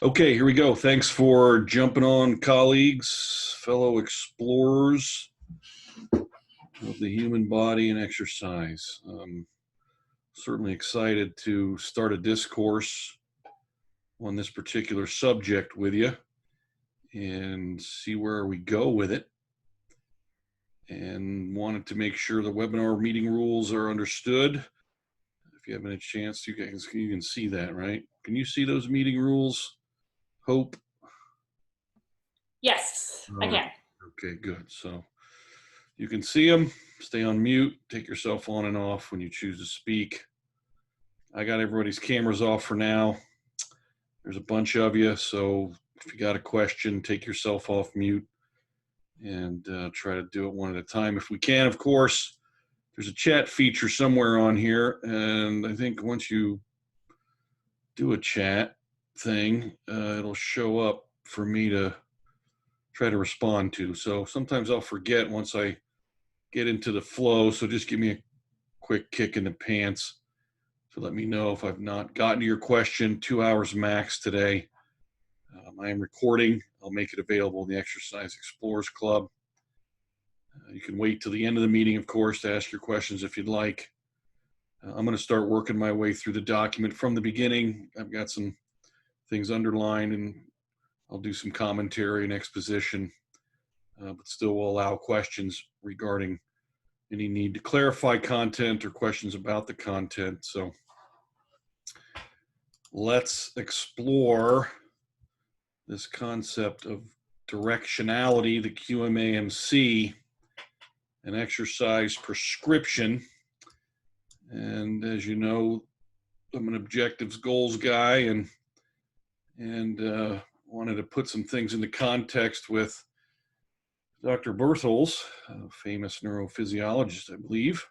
Okay, here we go. Thanks for jumping on, colleagues, fellow explorers of the human body and exercise. Certainly excited to start a discourse on this particular subject with you and see where we go with it. And wanted to make sure the webinar meeting rules are understood. If you haven't had a chance, you can see that, right? Can you see those meeting rules, Hope? Yes, I can. Okay, good. So you can see them. Stay on mute. Take yourself on and off when you choose to speak. I got everybody's cameras off for now. There's a bunch of you, so if you got a question, take yourself off mute and try to do it one at a time if we can, of course. There's a chat feature somewhere on here, and I think once you do a chat thing, it'll show up for me to try to respond to. So sometimes I'll forget once I get into the flow, so just give me a quick kick in the pants to let me know if I've not gotten to your question. 2 hours max today. I am recording. I'll make it available in the Exercise Explorers Club. You can wait till the end of the meeting, of course, to ask your questions if you'd like. I'm going to start working my way through the document from the beginning. I've got some things underlined, and I'll do some commentary and exposition, but still will allow questions regarding any need to clarify content or questions about the content. So let's explore this concept of directionality, the QMAMC, an exercise prescription. And as you know, I'm an objectives goals guy, and wanted to put some things into context with Dr. Bertholz, a famous neurophysiologist, I believe.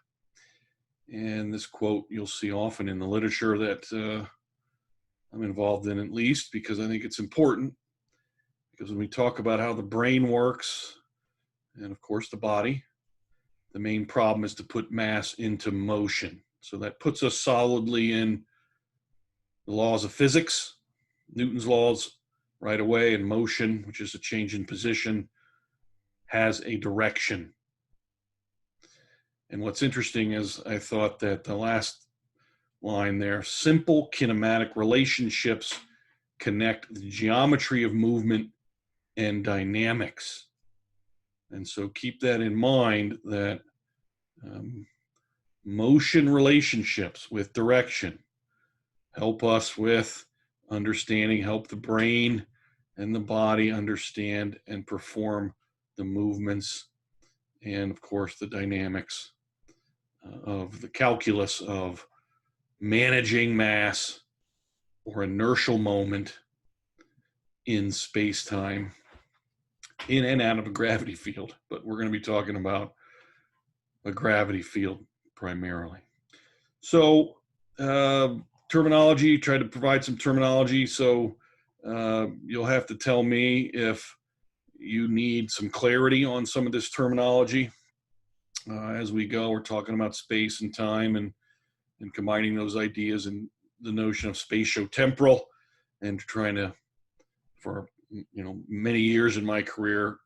And this quote you'll see often in the literature that I'm involved in, at least, because I think it's important. Because when we talk about how the brain works, and of course the body, the main problem is to put mass into motion. So that puts us solidly in the laws of physics, Newton's laws right away, and motion, which is a change in position, has a direction. And what's interesting is I thought that the last line there, simple kinematic relationships connect the geometry of movement and dynamics. And so keep that in mind, that motion relationships with direction help us with understanding, help the brain and the body understand and perform the movements, and of course the dynamics of the calculus of managing mass or inertial moment in space-time, in and out of a gravity field. But we're going to be talking about a gravity field primarily. So terminology, try to provide some terminology. So you'll have to tell me if you need some clarity on some of this terminology. As we go, we're talking about space and time, and combining those ideas and the notion of spatio-temporal, and trying to, for many years in my career,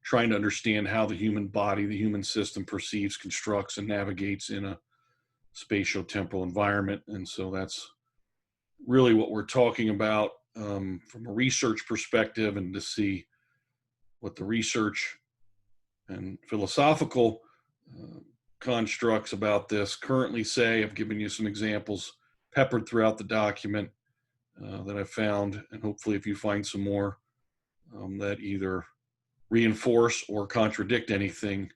trying to understand how the human body, the human system perceives, constructs, and navigates in a spatio-temporal environment. And so that's really what we're talking about from a research perspective, and to see what the research and philosophical constructs about this currently say. I've given you some examples peppered throughout the document that I found, and hopefully if you find some more that either reinforce or contradict anything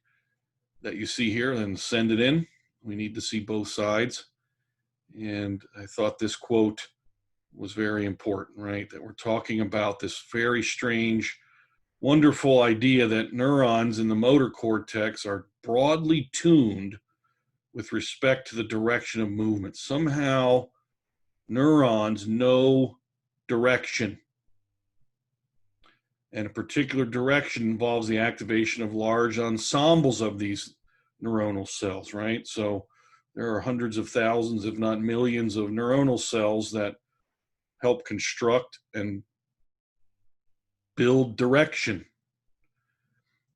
that you see here, then send it in. We need to see both sides. And I thought this quote was very important, right? That we're talking about this very strange, wonderful idea that neurons in the motor cortex are broadly tuned with respect to the direction of movement. Somehow neurons know direction, and a particular direction involves the activation of large ensembles of these neuronal cells, right? So there are hundreds of thousands, if not millions, of neuronal cells that help construct and build direction.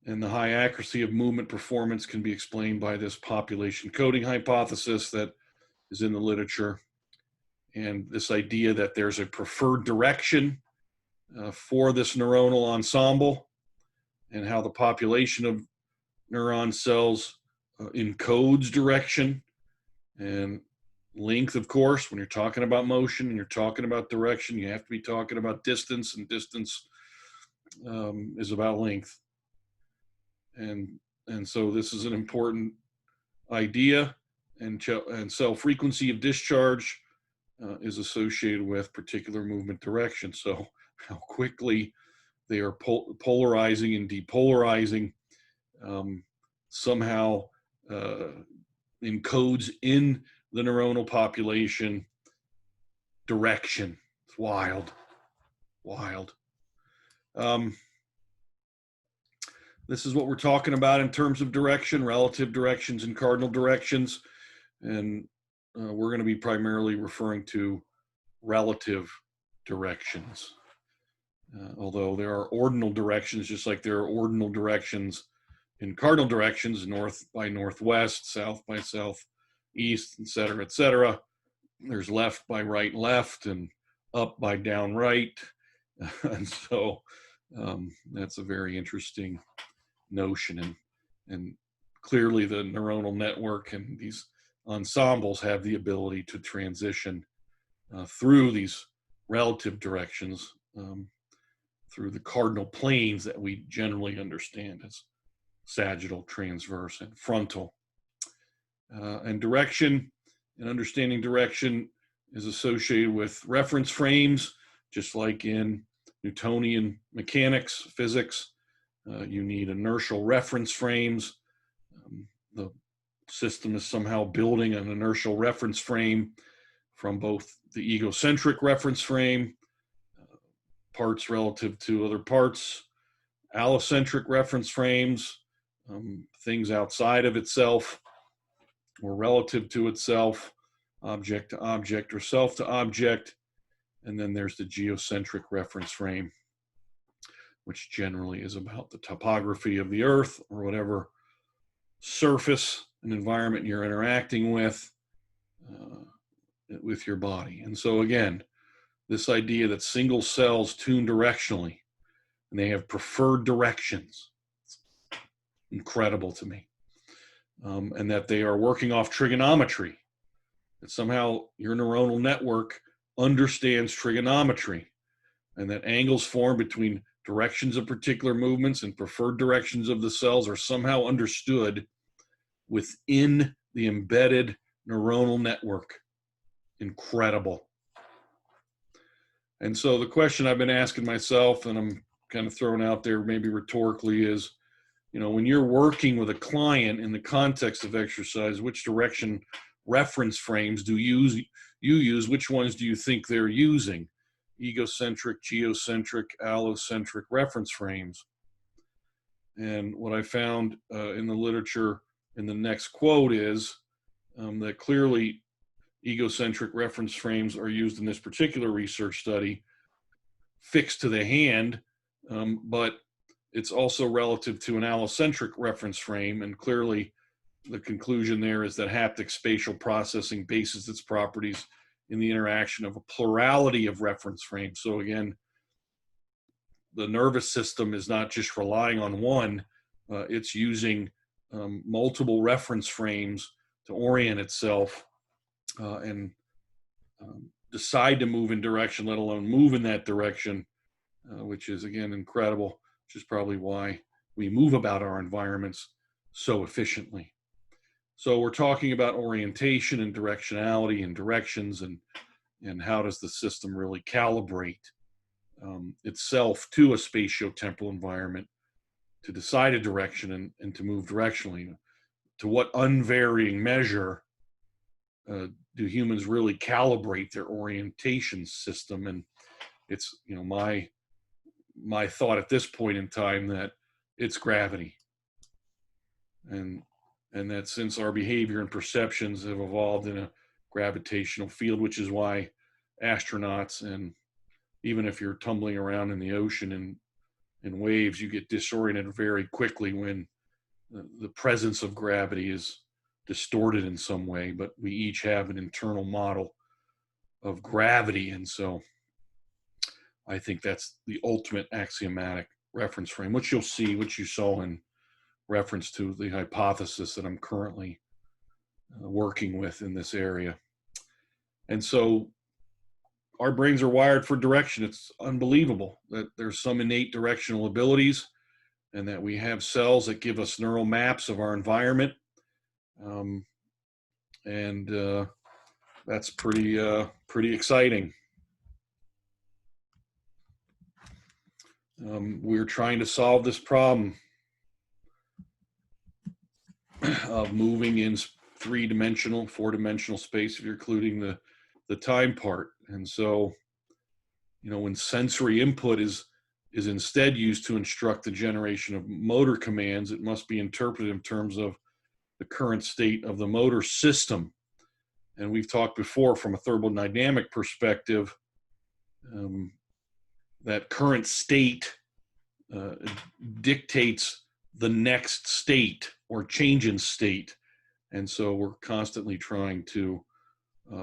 And the high accuracy of movement performance can be explained by this population coding hypothesis that is in the literature. And this idea that there's a preferred direction for this neuronal ensemble, and how the population of neuron cells encodes direction and length. Of course, when you're talking about motion and you're talking about direction, you have to be talking about distance, and distance is about length. And so this is an important idea, and cell frequency of discharge is associated with particular movement direction. So how quickly they are polarizing and depolarizing somehow encodes in the neuronal population direction. It's wild, wild. This is what we're talking about in terms of direction, relative directions and cardinal directions. And we're going to be primarily referring to relative directions. Although there are ordinal directions, just like there are ordinal directions in cardinal directions, north by northwest, south by southeast, et cetera, et cetera. There's left by right left, and up by down right. And so that's a very interesting notion. And clearly the neuronal network and these ensembles have the ability to transition through these relative directions, through the cardinal planes that we generally understand as sagittal, transverse, and frontal. And direction and understanding direction is associated with reference frames, just like in Newtonian mechanics, physics. You need inertial reference frames. The system is somehow building an inertial reference frame from both the egocentric reference frame, parts relative to other parts, allocentric reference frames, things outside of itself or relative to itself, object to object or self to object. And then there's the geocentric reference frame, which generally is about the topography of the earth or whatever surface and environment you're interacting with your body. And so again, this idea that single cells tune directionally and they have preferred directions, it's incredible to me. And that they are working off trigonometry, that somehow your neuronal network understands trigonometry, and that angles formed between directions of particular movements and preferred directions of the cells are somehow understood within the embedded neuronal network. Incredible. And so the question I've been asking myself, and I'm kind of throwing out there maybe rhetorically, is, you know, when you're working with a client in the context of exercise, which direction reference frames do you use? Which ones do you think they're using? Egocentric, geocentric, allocentric reference frames. And what I found in the literature in the next quote is that clearly egocentric reference frames are used in this particular research study, fixed to the hand, but it's also relative to an allocentric reference frame. And clearly the conclusion there is that haptic spatial processing bases its properties in the interaction of a plurality of reference frames. So again, the nervous system is not just relying on one, it's using multiple reference frames to orient itself and decide to move in direction, let alone move in that direction, which is, again, incredible, which is probably why we move about our environments so efficiently. So we're talking about orientation and directionality and directions, and how does the system really calibrate itself to a spatio-temporal environment to decide a direction and to move directionally. To what unvarying measure do humans really calibrate their orientation system? And it's, you know, my thought at this point in time that it's gravity, and that since our behavior and perceptions have evolved in a gravitational field, which is why astronauts, and even if you're tumbling around in the ocean and in waves, you get disoriented very quickly when the presence of gravity is distorted in some way, but we each have an internal model of gravity. And so I think that's the ultimate axiomatic reference frame, which you'll see, which you saw in reference to the hypothesis that I'm currently working with in this area. And so our brains are wired for direction. It's unbelievable that there's some innate directional abilities and that we have cells that give us neural maps of our environment. That's pretty exciting. We're trying to solve this problem of moving in three-dimensional, four-dimensional space, if you're including the time part. And so, when sensory input is instead used to instruct the generation of motor commands, it must be interpreted in terms of the current state of the motor system. And we've talked before from a thermodynamic perspective, that current state dictates the next state or change in state. And so we're constantly trying to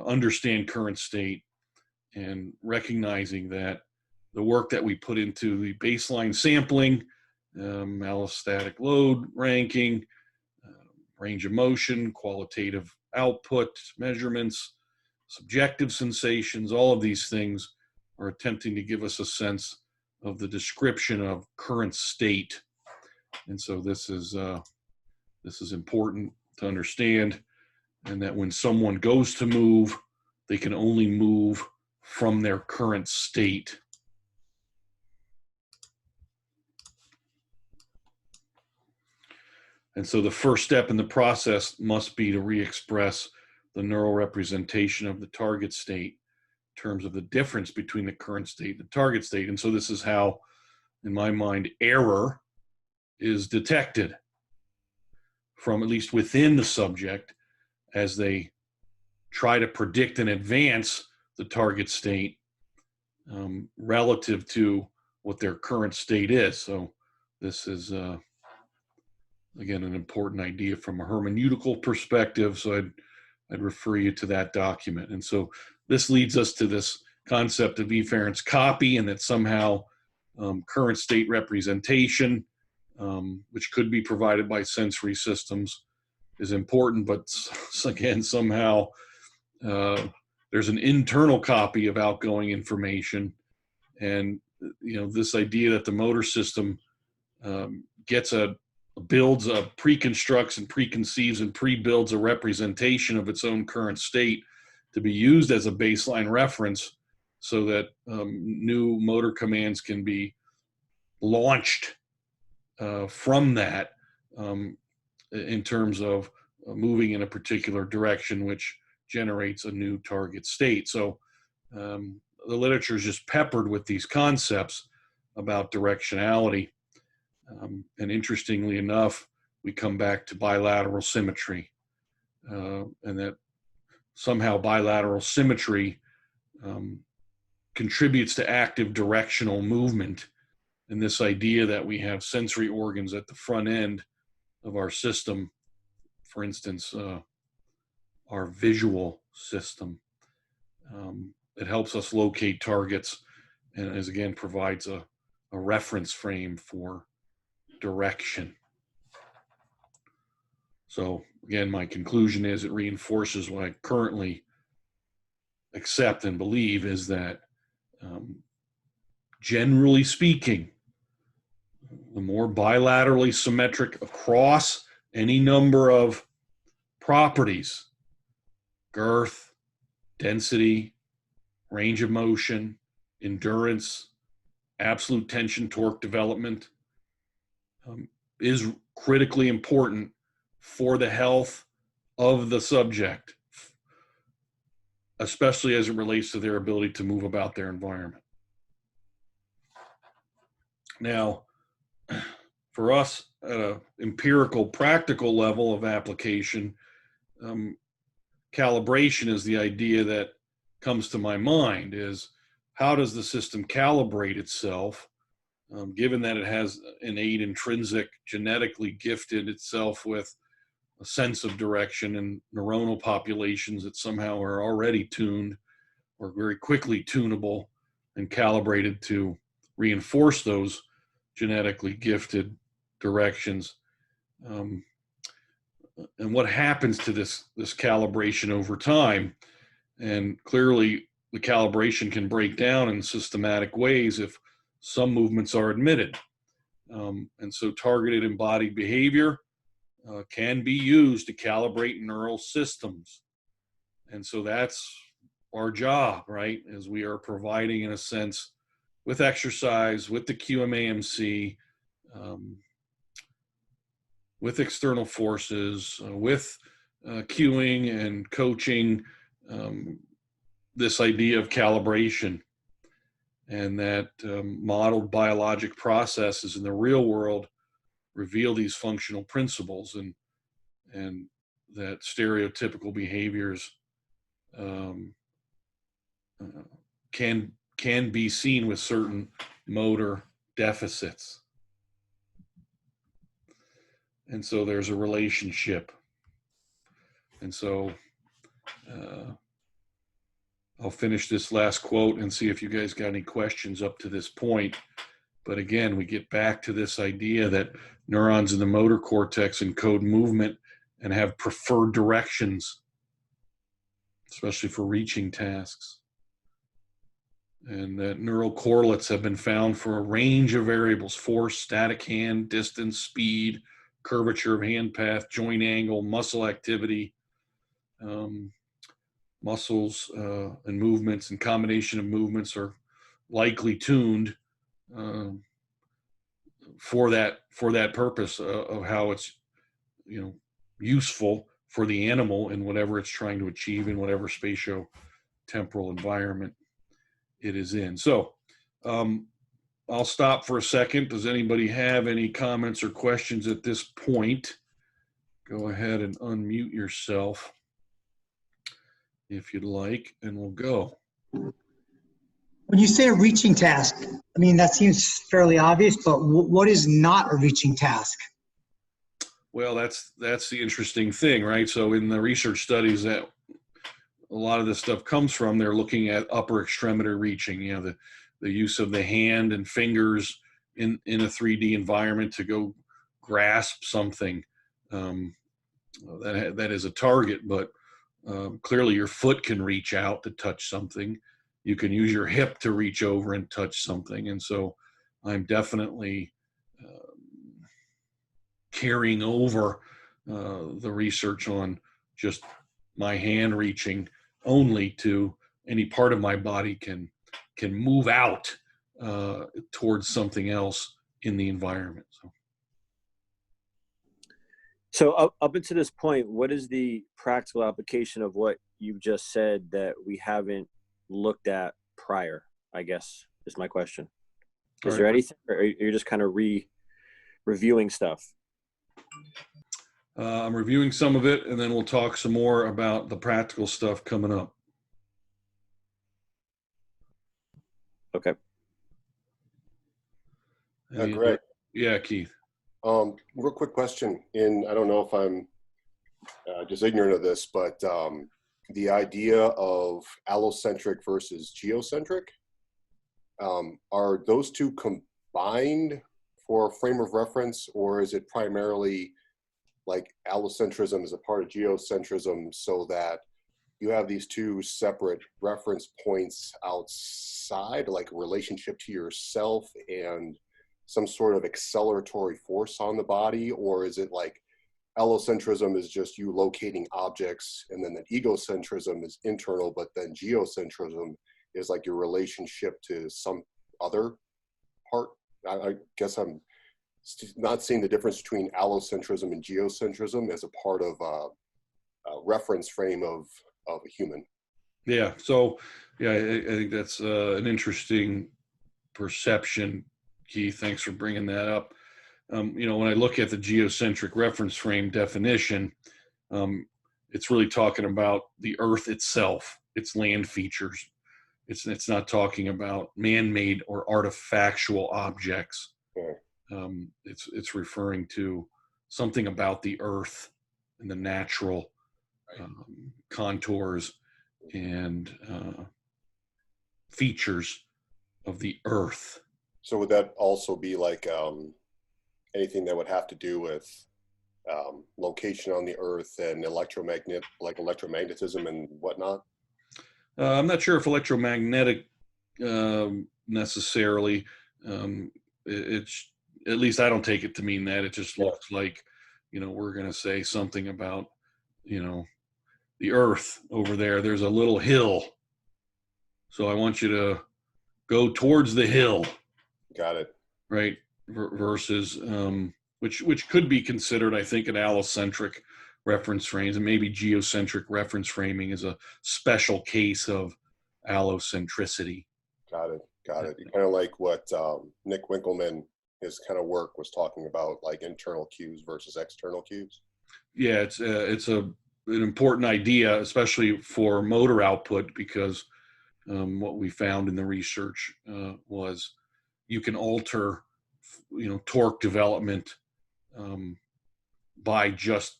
understand current state and recognizing that the work that we put into the baseline sampling, allostatic load ranking, range of motion, qualitative output measurements, subjective sensations, all of these things are attempting to give us a sense of the description of current state. And so this is important to understand, and that when someone goes to move, they can only move from their current state. And so the first step in the process must be to re-express the neural representation of the target state in terms of the difference between the current state and the target state. And so this is how, in my mind, error is detected from, at least within the subject, as they try to predict in advance the target state relative to what their current state is. So this is, again, an important idea from a hermeneutical perspective. So I'd refer you to that document. And so this leads us to this concept of deference copy, and that somehow current state representation, which could be provided by sensory systems, is important, but again, somehow there's an internal copy of outgoing information. And this idea that the motor system builds, pre-constructs and preconceives and pre-builds a representation of its own current state to be used as a baseline reference, so that new motor commands can be launched from that in terms of moving in a particular direction, which generates a new target state. So the literature is just peppered with these concepts about directionality. And interestingly enough, we come back to bilateral symmetry, and that somehow bilateral symmetry contributes to active directional movement. And this idea that we have sensory organs at the front end of our system, for instance, our visual system, it helps us locate targets, and again provides a reference frame for direction. So again, my conclusion is it reinforces what I currently accept and believe, is that generally speaking, the more bilaterally symmetric across any number of properties, girth, density, range of motion, endurance, absolute tension torque development, is critically important for the health of the subject, especially as it relates to their ability to move about their environment. Now, for us at an empirical, practical level of application, calibration is the idea that comes to my mind, is how does the system calibrate itself given that it has innate, intrinsic, genetically gifted itself with a sense of direction and neuronal populations that somehow are already tuned or very quickly tunable and calibrated to reinforce those genetically gifted directions. And what happens to this calibration over time? And clearly, the calibration can break down in systematic ways if some movements are admitted. And so targeted embodied behavior can be used to calibrate neural systems. And so that's our job, right? As we are providing, in a sense, with exercise, with the QMAMC, with external forces, with cueing and coaching, this idea of calibration, and that modeled biologic processes in the real world reveal these functional principles, and that stereotypical behaviors can be seen with certain motor deficits. And so there's a relationship. And so I'll finish this last quote and see if you guys got any questions up to this point. But again, we get back to this idea that neurons in the motor cortex encode movement and have preferred directions, especially for reaching tasks. And that neural correlates have been found for a range of variables: force, static hand, distance, speed, curvature of hand path, joint angle, muscle activity, muscles and movements and combination of movements are likely tuned for that purpose of how it's useful for the animal in whatever it's trying to achieve in whatever spatio-temporal environment it is in. So I'll stop for a second. Does anybody have any comments or questions at this point? Go ahead and unmute yourself if you'd like, and we'll go. When you say a reaching task, I mean, that seems fairly obvious, but what is not a reaching task? Well, that's the interesting thing, right? So in the research studies that a lot of this stuff comes from, they're looking at upper extremity reaching, the use of the hand and fingers in a 3D environment to go grasp something that is a target, but clearly your foot can reach out to touch something. You can use your hip to reach over and touch something. And so I'm definitely carrying over the research on just my hand reaching only to any part of my body can move out towards something else in the environment. So up until this point, what is the practical application of what you've just said that we haven't looked at prior, I guess, is my question. Is there anything, or you're just kind of reviewing stuff? I'm reviewing some of it, and then we'll talk some more about the practical stuff coming up. Okay. Great. Yeah, Keith. Real quick question. I don't know if I'm just ignorant of this, but the idea of allocentric versus geocentric, are those two combined for a frame of reference, or is it primarily like allocentrism is a part of geocentrism, so that you have these two separate reference points outside, like a relationship to yourself and some sort of acceleratory force on the body? Or is it like allocentrism is just you locating objects, and then the egocentrism is internal, but then geocentrism is like your relationship to some other part? I guess I'm not seeing the difference between allocentrism and geocentrism as a part of a reference frame of a human. Yeah. So, yeah, I think that's an interesting perception, Keith. Thanks for bringing that up. When I look at the geocentric reference frame definition, it's really talking about the Earth itself, its land features, It's not talking about man-made or artifactual objects. Yeah. It's referring to something about the earth and the natural contours and features of the earth. So would that also be like anything that would have to do with location on the earth and electromagnetism and whatnot? I'm not sure if electromagnetic necessarily. It's, at least I don't take it to mean that. It just looks like, we're going to say something about, the earth over there. There's a little hill. So I want you to go towards the hill. Got it. Right. Versus, which could be considered, I think, an allocentric reference frames, and maybe geocentric reference framing is a special case of allocentricity. Got it. Kind of like what Nick Winkelman, his kind of work was talking about, like internal cues versus external cues. Yeah, it's an important idea, especially for motor output, because what we found in the research was you can alter, torque development by just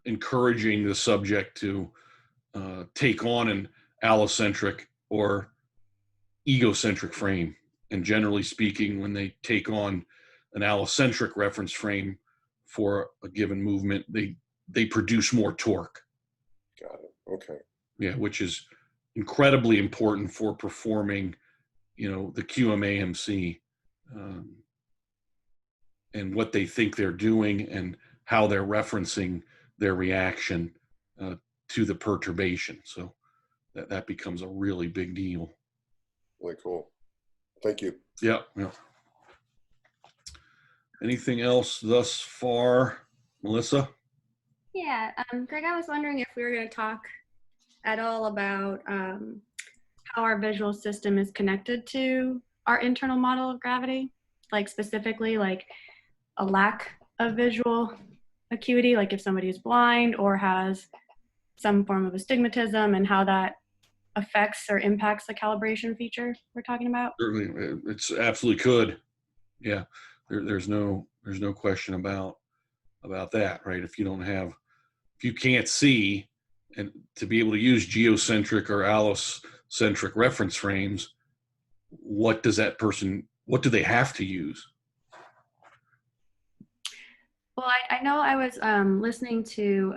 encouraging the subject to take on an allocentric or egocentric frame. And generally speaking, when they take on an allocentric reference frame for a given movement, they produce more torque. Got it. Okay. Yeah, which is incredibly important for performing, the QMAMC and what they think they're doing and how they're referencing their reaction to the perturbation. So that becomes a really big deal. Really cool. Thank you. Yeah. Anything else thus far, Melissa? Yeah, Greg, I was wondering if we were going to talk at all about how our visual system is connected to our internal model of gravity, like specifically like a lack of visual acuity, like if somebody is blind or has some form of astigmatism, and how that affects or impacts the calibration feature we're talking about. Certainly, it's absolutely could. Yeah, there's no question about that, right? If you can't see, and to be able to use geocentric or allocentric reference frames, what do they have to use? Well, I know I was listening to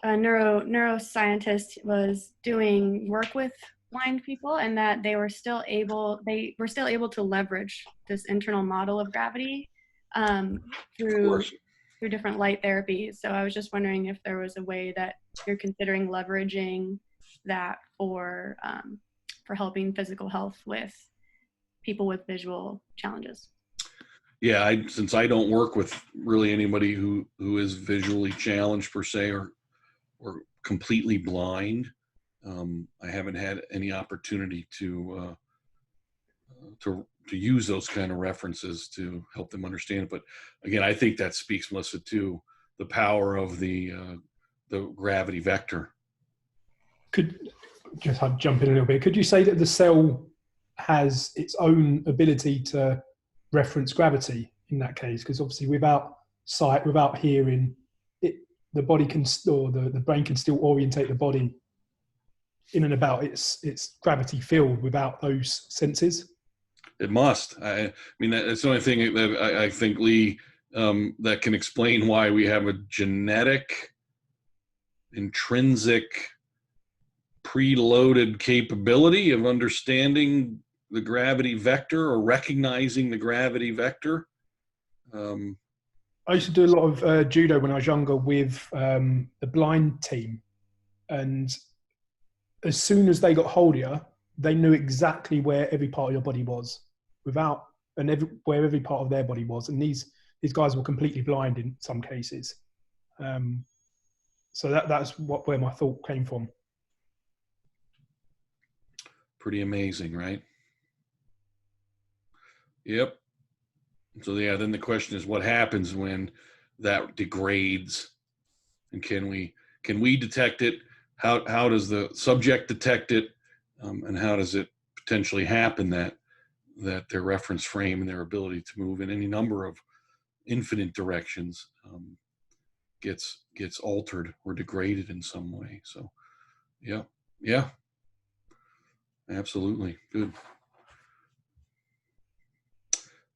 a neuroscientist was doing work with blind people, and that they were still able to leverage this internal model of gravity through different light therapies. So I was just wondering if there was a way that you're considering leveraging that for helping physical health with people with visual challenges. Yeah, since I don't work with really anybody who is visually challenged per se or completely blind, I haven't had any opportunity to use those kind of references to help them understand. But again, I think that speaks, Melissa, to the power of the gravity vector. Could just jump in a little bit. Could you say that the cell has its own ability to reference gravity in that case? Because obviously, without sight, without hearing, the body can, or the brain can still orientate the body in and about its gravity field without those senses. It must. I mean, that's the only thing that I think, Lee, that can explain why we have a genetic, intrinsic, preloaded capability of understanding the gravity vector or recognizing the gravity vector. I used to do a lot of judo when I was younger with the blind team, and as soon as they got hold of you, they knew exactly where every part of your body was, where every part of their body was. And these guys were completely blind in some cases. So that's where my thought came from. Pretty amazing, right? Yep. So yeah, then the question is, what happens when that degrades, and can we detect it? how does the subject detect it, and how does it potentially happen that their reference frame and their ability to move in any number of infinite directions gets altered or degraded in some way. So yeah, absolutely. Good.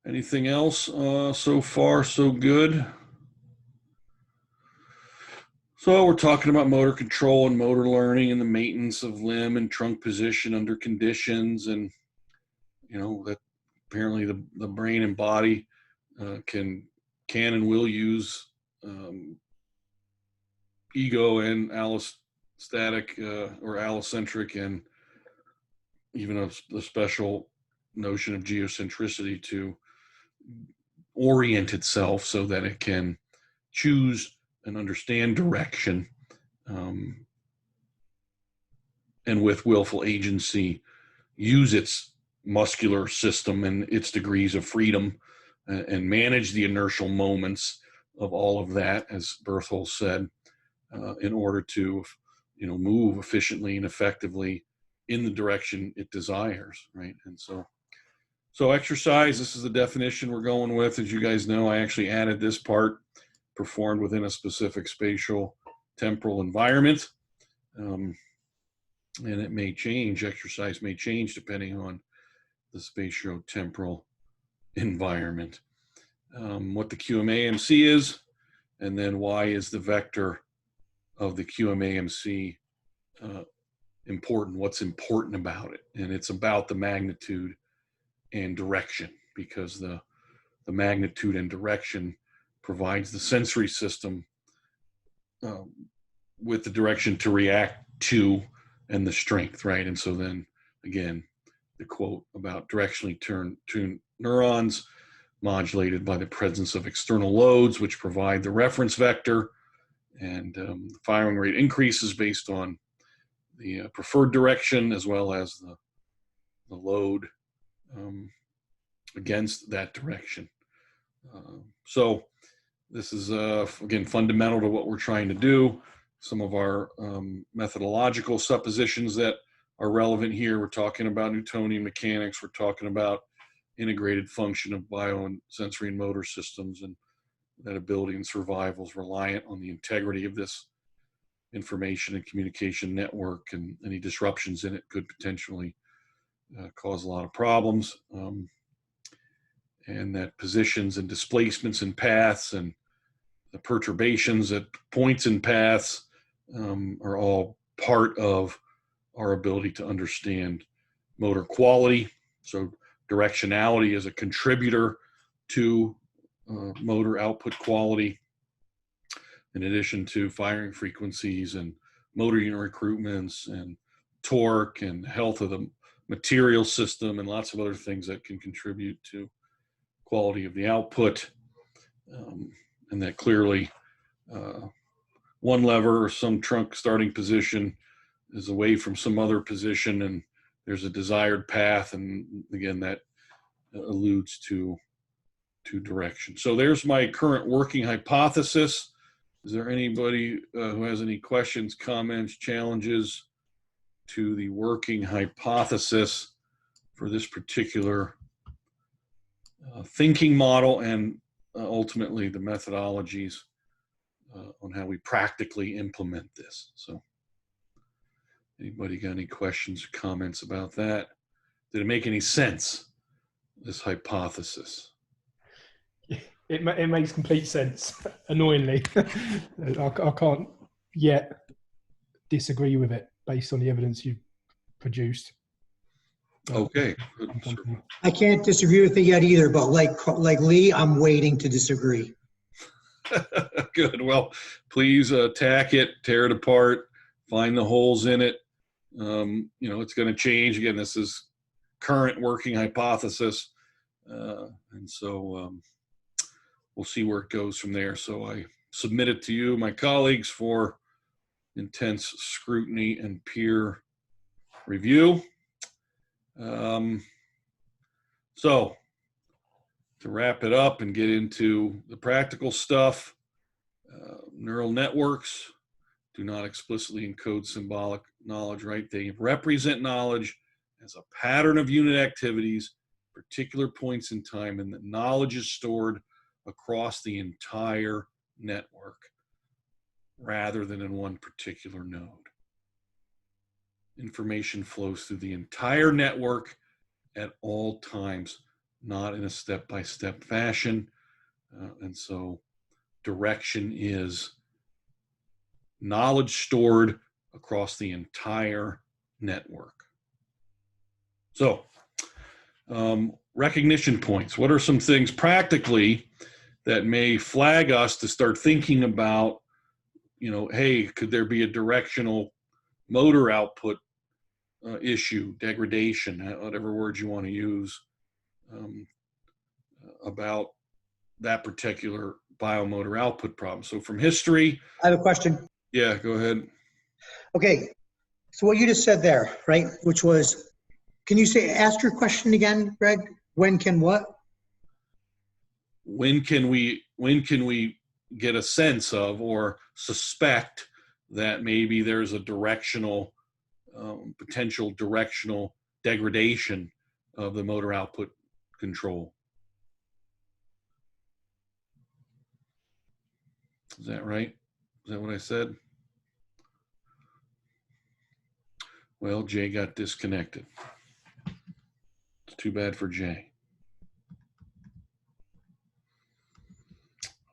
Anything else? So far so good. So we're talking about motor control and motor learning and the maintenance of limb and trunk position under conditions, and that apparently the brain and body can and will use ego and allostatic or allocentric, and even a special notion of geocentricity to orient itself so that it can choose and understand direction, and with willful agency use its muscular system and its degrees of freedom, and manage the inertial moments of all of that, as Berthold said, in order to move efficiently and effectively in the direction it desires, right? And so exercise, this is the definition we're going with. As you guys know, I actually added this part: performed within a specific spatial temporal environment. And it may change, exercise may change depending on the spatio-temporal environment. What the QMAMC is, and then why is the vector of the QMAMC important? What's important about it? And it's about the magnitude and direction, because the magnitude and direction provides the sensory system with the direction to react to and the strength, right? And so then again, the quote about directionally tuned neurons modulated by the presence of external loads, which provide the reference vector, and the firing rate increases based on the preferred direction as well as the load against that direction. So this is, again, fundamental to what we're trying to do. Some of our methodological suppositions that are relevant here. We're talking about Newtonian mechanics. We're talking about integrated function of bio and sensory and motor systems, and that ability and survival is reliant on the integrity of this information and communication network, and any disruptions in it could potentially cause a lot of problems. And that positions and displacements and paths and the perturbations at points and paths are all part of our ability to understand motor quality. So directionality is a contributor to motor output quality, in addition to firing frequencies and motor unit recruitments and torque and health of the material system, and lots of other things that can contribute to quality of the output. And that clearly one lever or some trunk starting position is away from some other position, and there's a desired path, and again that alludes to direction. So there's my current working hypothesis. Is there anybody who has any questions, comments, challenges to the working hypothesis for this particular thinking model, and ultimately the methodologies on how we practically implement this? So anybody got any questions or comments about that? Did it make any sense, this hypothesis? It makes complete sense, annoyingly. I can't yet disagree with it based on the evidence you've produced. Okay. I can't disagree with it yet either, but like Lee, I'm waiting to disagree. Good. Well, please attack it, tear it apart, find the holes in it. It's going to change. Again, this is current working hypothesis. And so we'll see where it goes from there. So I submit it to you, my colleagues, for intense scrutiny and peer review. So to wrap it up and get into the practical stuff, neural networks do not explicitly encode symbolic knowledge, right? They represent knowledge as a pattern of unit activities, particular points in time, and the knowledge is stored across the entire network rather than in one particular node. Information flows through the entire network at all times, not in a step-by-step fashion. And so direction is knowledge stored across the entire network. So, recognition points. What are some things practically that may flag us to start thinking about, you know, hey, could there be a directional motor output issue, degradation, whatever words you want to use, about that particular biomotor output problem. So from history. I have a question. Yeah, go ahead. Okay, so what you just said there, right, which was, can you ask your question again, Greg? When can what? When can we get a sense of or suspect that maybe there's a directional, potential directional degradation of the motor output control? Is that right? Is that what I said? Well, Jay got disconnected. It's too bad for Jay.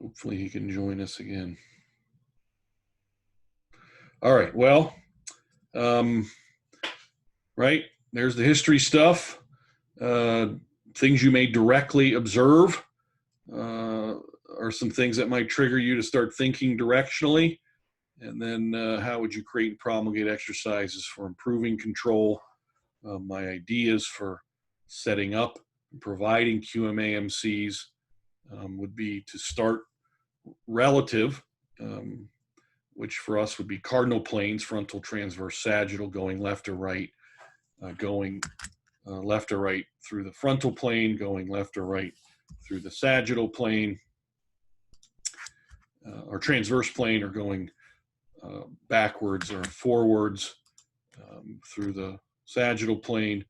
Hopefully he can join us again. All right, well, right, there's the history stuff. Things you may directly observe are some things that might trigger you to start thinking directionally. And then how would you create and promulgate exercises for improving control? My ideas for setting up and providing QMAMCs would be to start relative, which for us would be cardinal planes, frontal, transverse, sagittal, going left or right, going left or right through the frontal plane, going left or right through the sagittal plane, or transverse plane, or going backwards or forwards through the sagittal plane.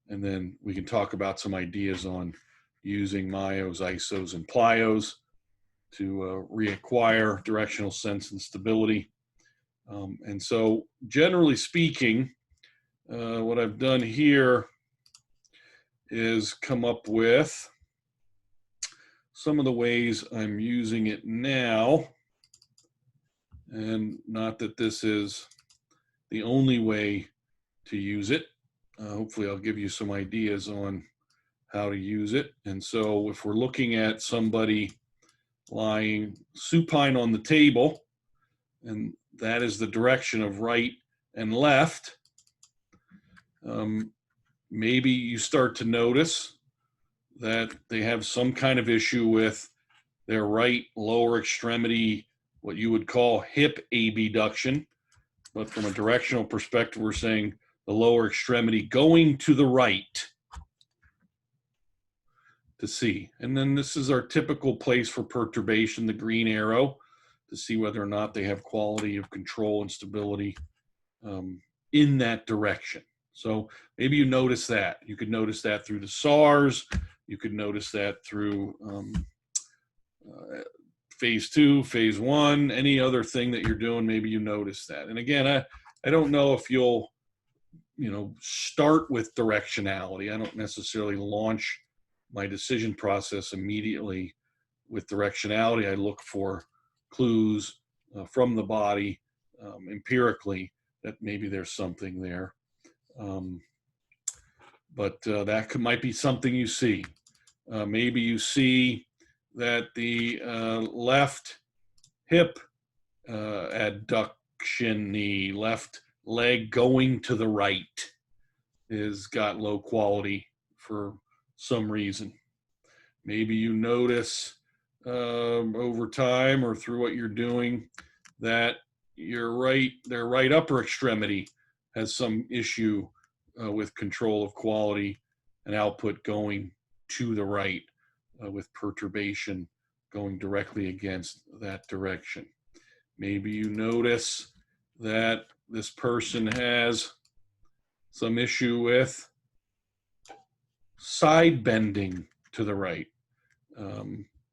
And then we can talk about some ideas on using myos, isos, and plyos to reacquire directional sense and stability. And so generally speaking, what I've done here is come up with some of the ways I'm using it now. And not that this is the only way to use it. Hopefully I'll give you some ideas on how to use it. And so if we're looking at somebody lying supine on the table, and that is the direction of right and left, maybe you start to notice that they have some kind of issue with their right lower extremity, what you would call hip abduction. But from a directional perspective, we're saying the lower extremity going to the right to see. And then this is our typical place for perturbation, the green arrow, to see whether or not they have quality of control and stability in that direction. So maybe you notice that. You could notice that through the SARS. You could notice that through phase 2, phase 1, any other thing that you're doing, maybe you notice that. And again, I don't know if you'll, start with directionality. I don't necessarily launch my decision process immediately with directionality. I look for clues from the body empirically that maybe there's something there. But that might be something you see. Maybe you see that the left hip adduction, the left leg going to the right, is got low quality for some reason. Maybe you notice over time or through what you're doing that their right upper extremity has some issue with control of quality and output going to the right, with perturbation going directly against that direction. Maybe you notice that this person has some issue with side bending to the right.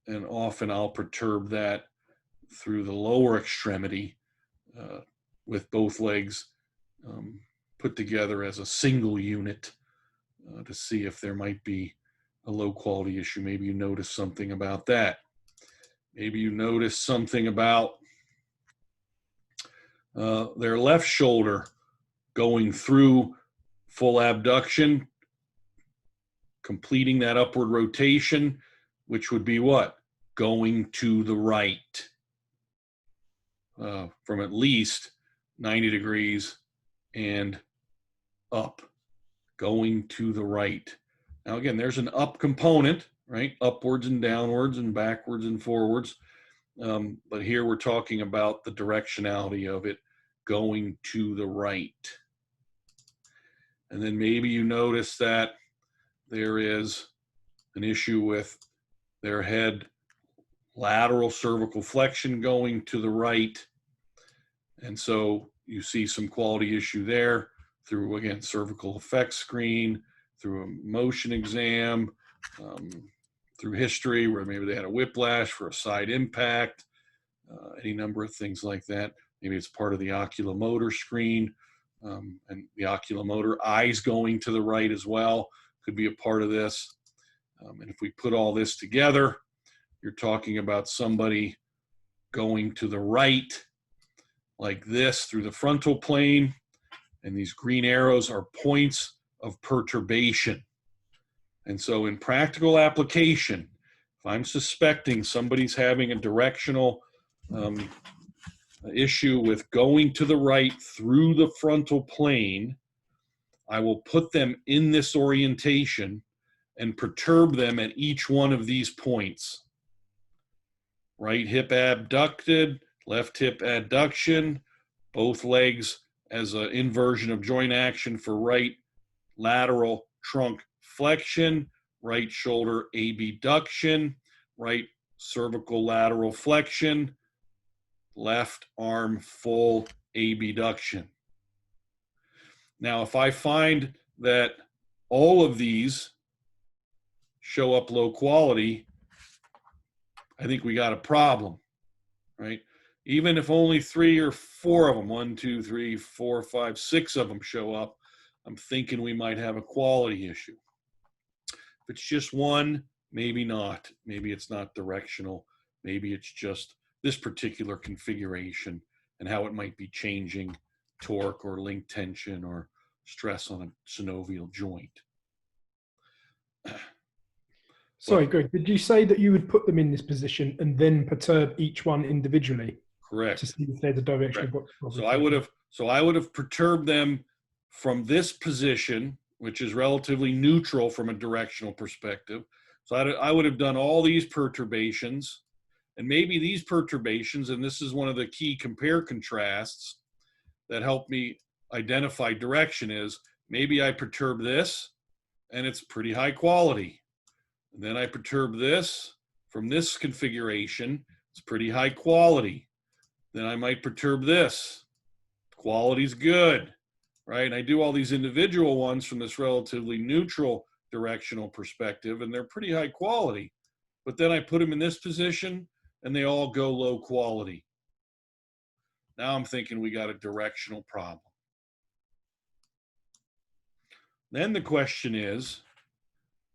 And often I'll perturb that through the lower extremity with both legs put together as a single unit to see if there might be a low quality issue. Maybe you notice something about that. Maybe you notice something about their left shoulder going through full abduction, completing that upward rotation, which would be what? Going to the right from at least 90 degrees and up, going to the right. Now, again, there's an up component, right? Upwards and downwards and backwards and forwards. But here we're talking about the directionality of it going to the right. And then maybe you notice that there is an issue with their head lateral cervical flexion going to the right. And so you see some quality issue there through, again, cervical effects screen, through a motion exam, through history where maybe they had a whiplash for a side impact, any number of things like that. Maybe it's part of the oculomotor screen, and the oculomotor eyes going to the right as well could be a part of this. And if we put all this together, you're talking about somebody going to the right like this through the frontal plane, and these green arrows are points of perturbation. And so in practical application, if I'm suspecting somebody's having a directional issue with going to the right through the frontal plane, I will put them in this orientation and perturb them at each one of these points. Right hip abducted, left hip adduction, both legs as an inversion of joint action for right lateral trunk flexion, right shoulder abduction, right cervical lateral flexion, left arm full abduction. Now, if I find that all of these show up low quality, I think we got a problem, right? Even if only 3 or 4 of them, 1, 2, 3, 4, 5, 6 of them show up, I'm thinking we might have a quality issue. If it's just one, maybe not. Maybe it's not directional. Maybe it's just this particular configuration and how it might be changing torque or link tension or stress on a synovial joint. Sorry, Greg, did you say that you would put them in this position and then perturb each one individually? Correct. To see if they're the direction of what. So I would have perturbed them from this position, which is relatively neutral from a directional perspective. So I would have done all these perturbations, and maybe these perturbations, and this is one of the key compare contrasts that help me identify direction, is maybe I perturb this and it's pretty high quality. And then I perturb this from this configuration, it's pretty high quality. Then I might perturb this, quality's good, right? And I do all these individual ones from this relatively neutral directional perspective, and they're pretty high quality. But then I put them in this position and they all go low quality. Now I'm thinking we got a directional problem. Then the question is,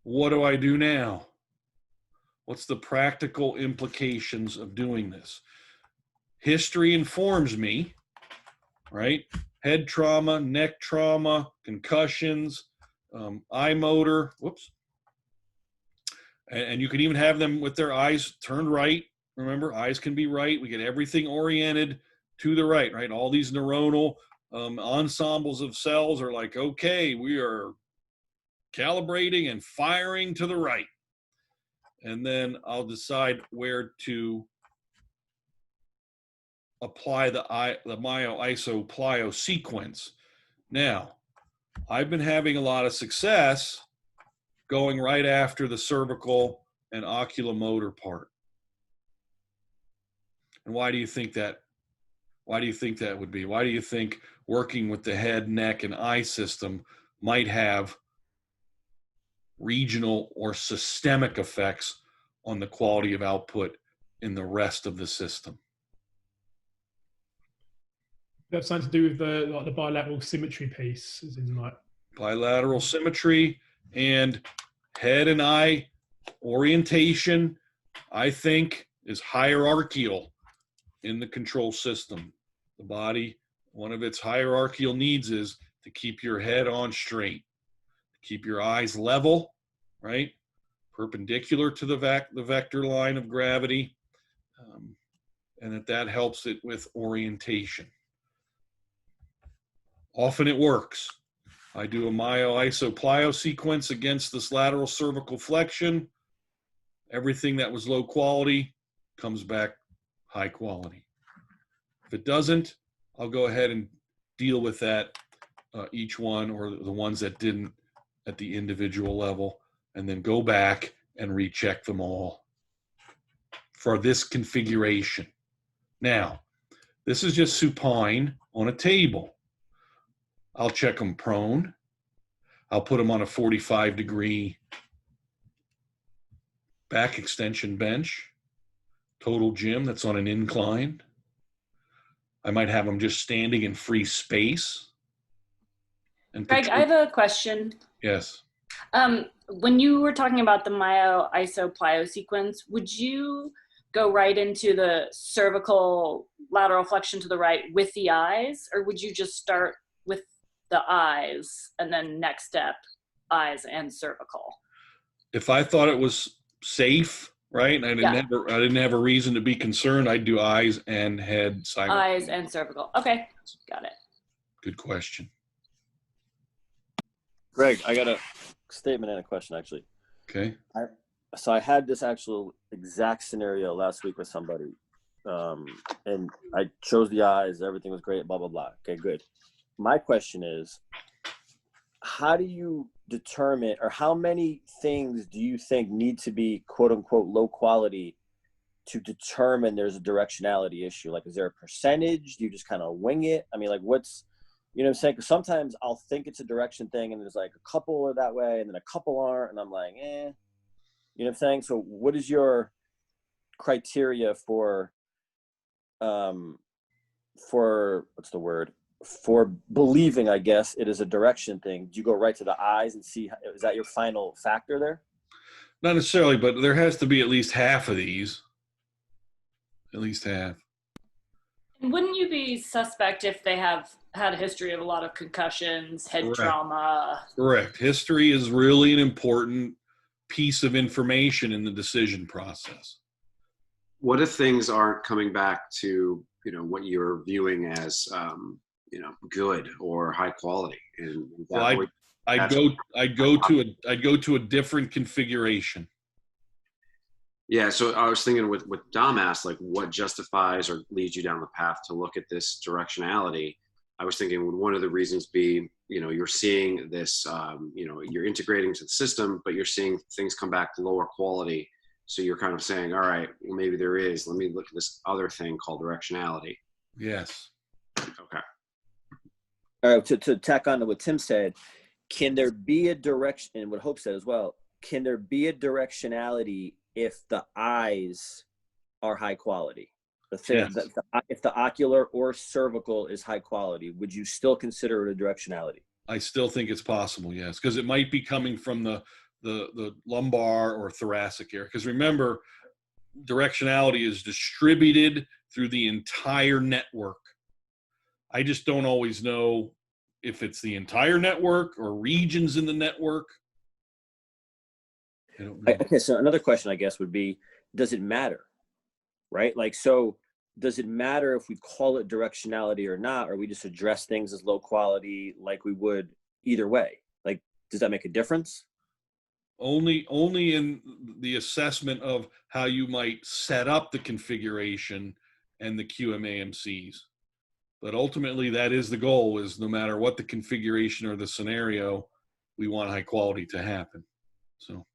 what do I do now? What's the practical implications of doing this? History informs me, right? Head trauma, neck trauma, concussions, eye motor, whoops. And you can even have them with their eyes turned right. Remember, eyes can be right. We get everything oriented to the right, right? All these neuronal ensembles of cells are like, okay, we are calibrating and firing to the right. And then I'll decide where to apply the myo-iso-plyo sequence. Now, I've been having a lot of success going right after the cervical and oculomotor part. And why do you think that Why do you think that would be? Why do you think working with the head, neck, and eye system might have regional or systemic effects on the quality of output in the rest of the system? That's something to do with the bilateral symmetry piece, as in like Bilateral symmetry and head and eye orientation, I think, is hierarchical in the control system. The body, one of its hierarchical needs is to keep your head on straight, keep your eyes level, right? Perpendicular to the vector line of gravity, and that helps it with orientation. Often it works. I do a myo-iso-plyo sequence against this lateral cervical flexion. Everything that was low quality comes back high quality. If it doesn't, I'll go ahead and deal with that, each one, or the ones that didn't at the individual level, and then go back and recheck them all for this configuration. Now, this is just supine on a table. I'll check them prone. I'll put them on a 45-degree back extension bench, total gym that's on an incline. I might have them just standing in free space. And Greg, I have a question. Yes. When you were talking about the myo-iso-plyo sequence, would you go right into the cervical lateral flexion to the right with the eyes, or would you just start with the eyes and then next step eyes and cervical? If I thought it was safe, right, and I didn't have a reason to be concerned, I'd do eyes and head simultaneously. Eyes and cervical. Okay, got it. Good question. Greg, I got a statement and a question, actually. Okay. So I had this actual exact scenario last week with somebody, and I chose the eyes. Everything was great, blah, blah, blah. Okay, good. My question is, how do you determine, or how many things do you think need to be quote unquote low quality to determine there's a directionality issue? Like, is there a percentage? Do you just kind of wing it? I mean, like, what's, you know what I'm saying? Because sometimes I'll think it's a direction thing and there's like a couple are that way and then a couple aren't, and I'm like, eh. You know what I'm saying? So what is your criteria for what's the word? For believing, I guess, it is a direction thing? Do you go right to the eyes and see, is that your final factor there? Not necessarily, but there has to be at least half of these. At least half. And wouldn't you be suspect if they have had a history of a lot of concussions, head Correct. trauma? Correct. History is really an important piece of information in the decision process. What if things aren't coming back to, you know, what you're viewing as, you know, good or high quality? And well, I'd go to a different configuration. Yeah, so I was thinking with Dom asked, like, what justifies or leads you down the path to look at this directionality? I was thinking, would one of the reasons be, you know, you're seeing this, you know, you're integrating to the system, but you're seeing things come back lower quality. So you're kind of saying, all right, well, maybe there is, let me look at this other thing called directionality. Yes. Okay. All right, to tack on to what Tim said, can there be a direction, and what Hope said as well, can there be a directionality if the eyes are high quality? Yes. If the ocular or cervical is high quality, would you still consider it a directionality? I still think it's possible, yes, because it might be coming from the lumbar or thoracic area. Because remember, directionality is distributed through the entire network. I just don't always know if it's the entire network or regions in the network. I don't know. Okay, so another question, I guess, would be, does it matter? Right? Like, so does it matter if we call it directionality or not, or we just address things as low quality like we would either way? Like, does that make a difference? Only in the assessment of how you might set up the configuration and the QMAMCs. But ultimately, that is the goal, is no matter what the configuration or the scenario, we want high quality to happen. So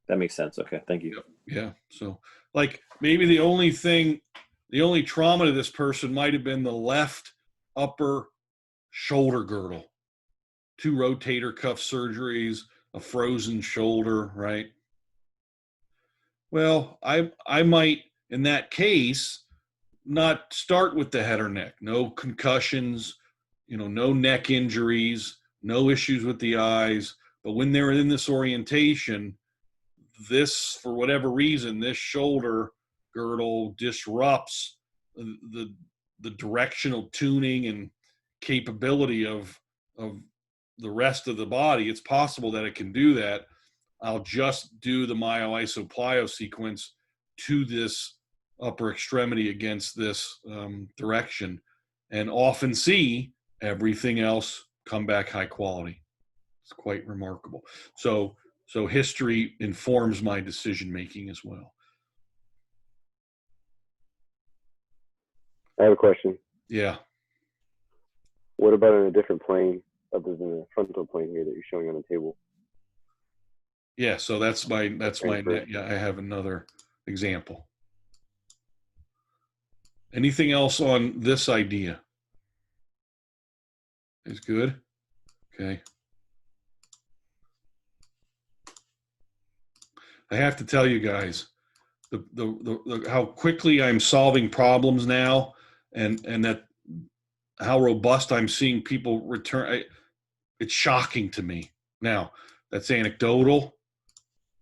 that makes sense. Okay, thank you. Yeah. So, like, maybe the only thing The only trauma to this person might have been the left upper shoulder girdle, 2 rotator cuff surgeries, a frozen shoulder, right? Well, I might, in that case, not start with the head or neck. No concussions, no neck injuries, no issues with the eyes. But when they're in this orientation, this, for whatever reason, this shoulder girdle disrupts the directional tuning and capability of the rest of the body. It's possible that it can do that. I'll just do the myo-isoplyo sequence to this upper extremity against this direction, and often see everything else come back high quality. It's quite remarkable. So history informs my decision making as well. I have a question. Yeah. What about on a different plane other than the frontal plane here that you're showing on the table? Yeah, so that's my Transfer. yeah, I have another example. Anything else on this idea? Is good? Okay. I have to tell you guys, the how quickly I'm solving problems now, and that how robust I'm seeing people return. It's shocking to me. Now, that's anecdotal.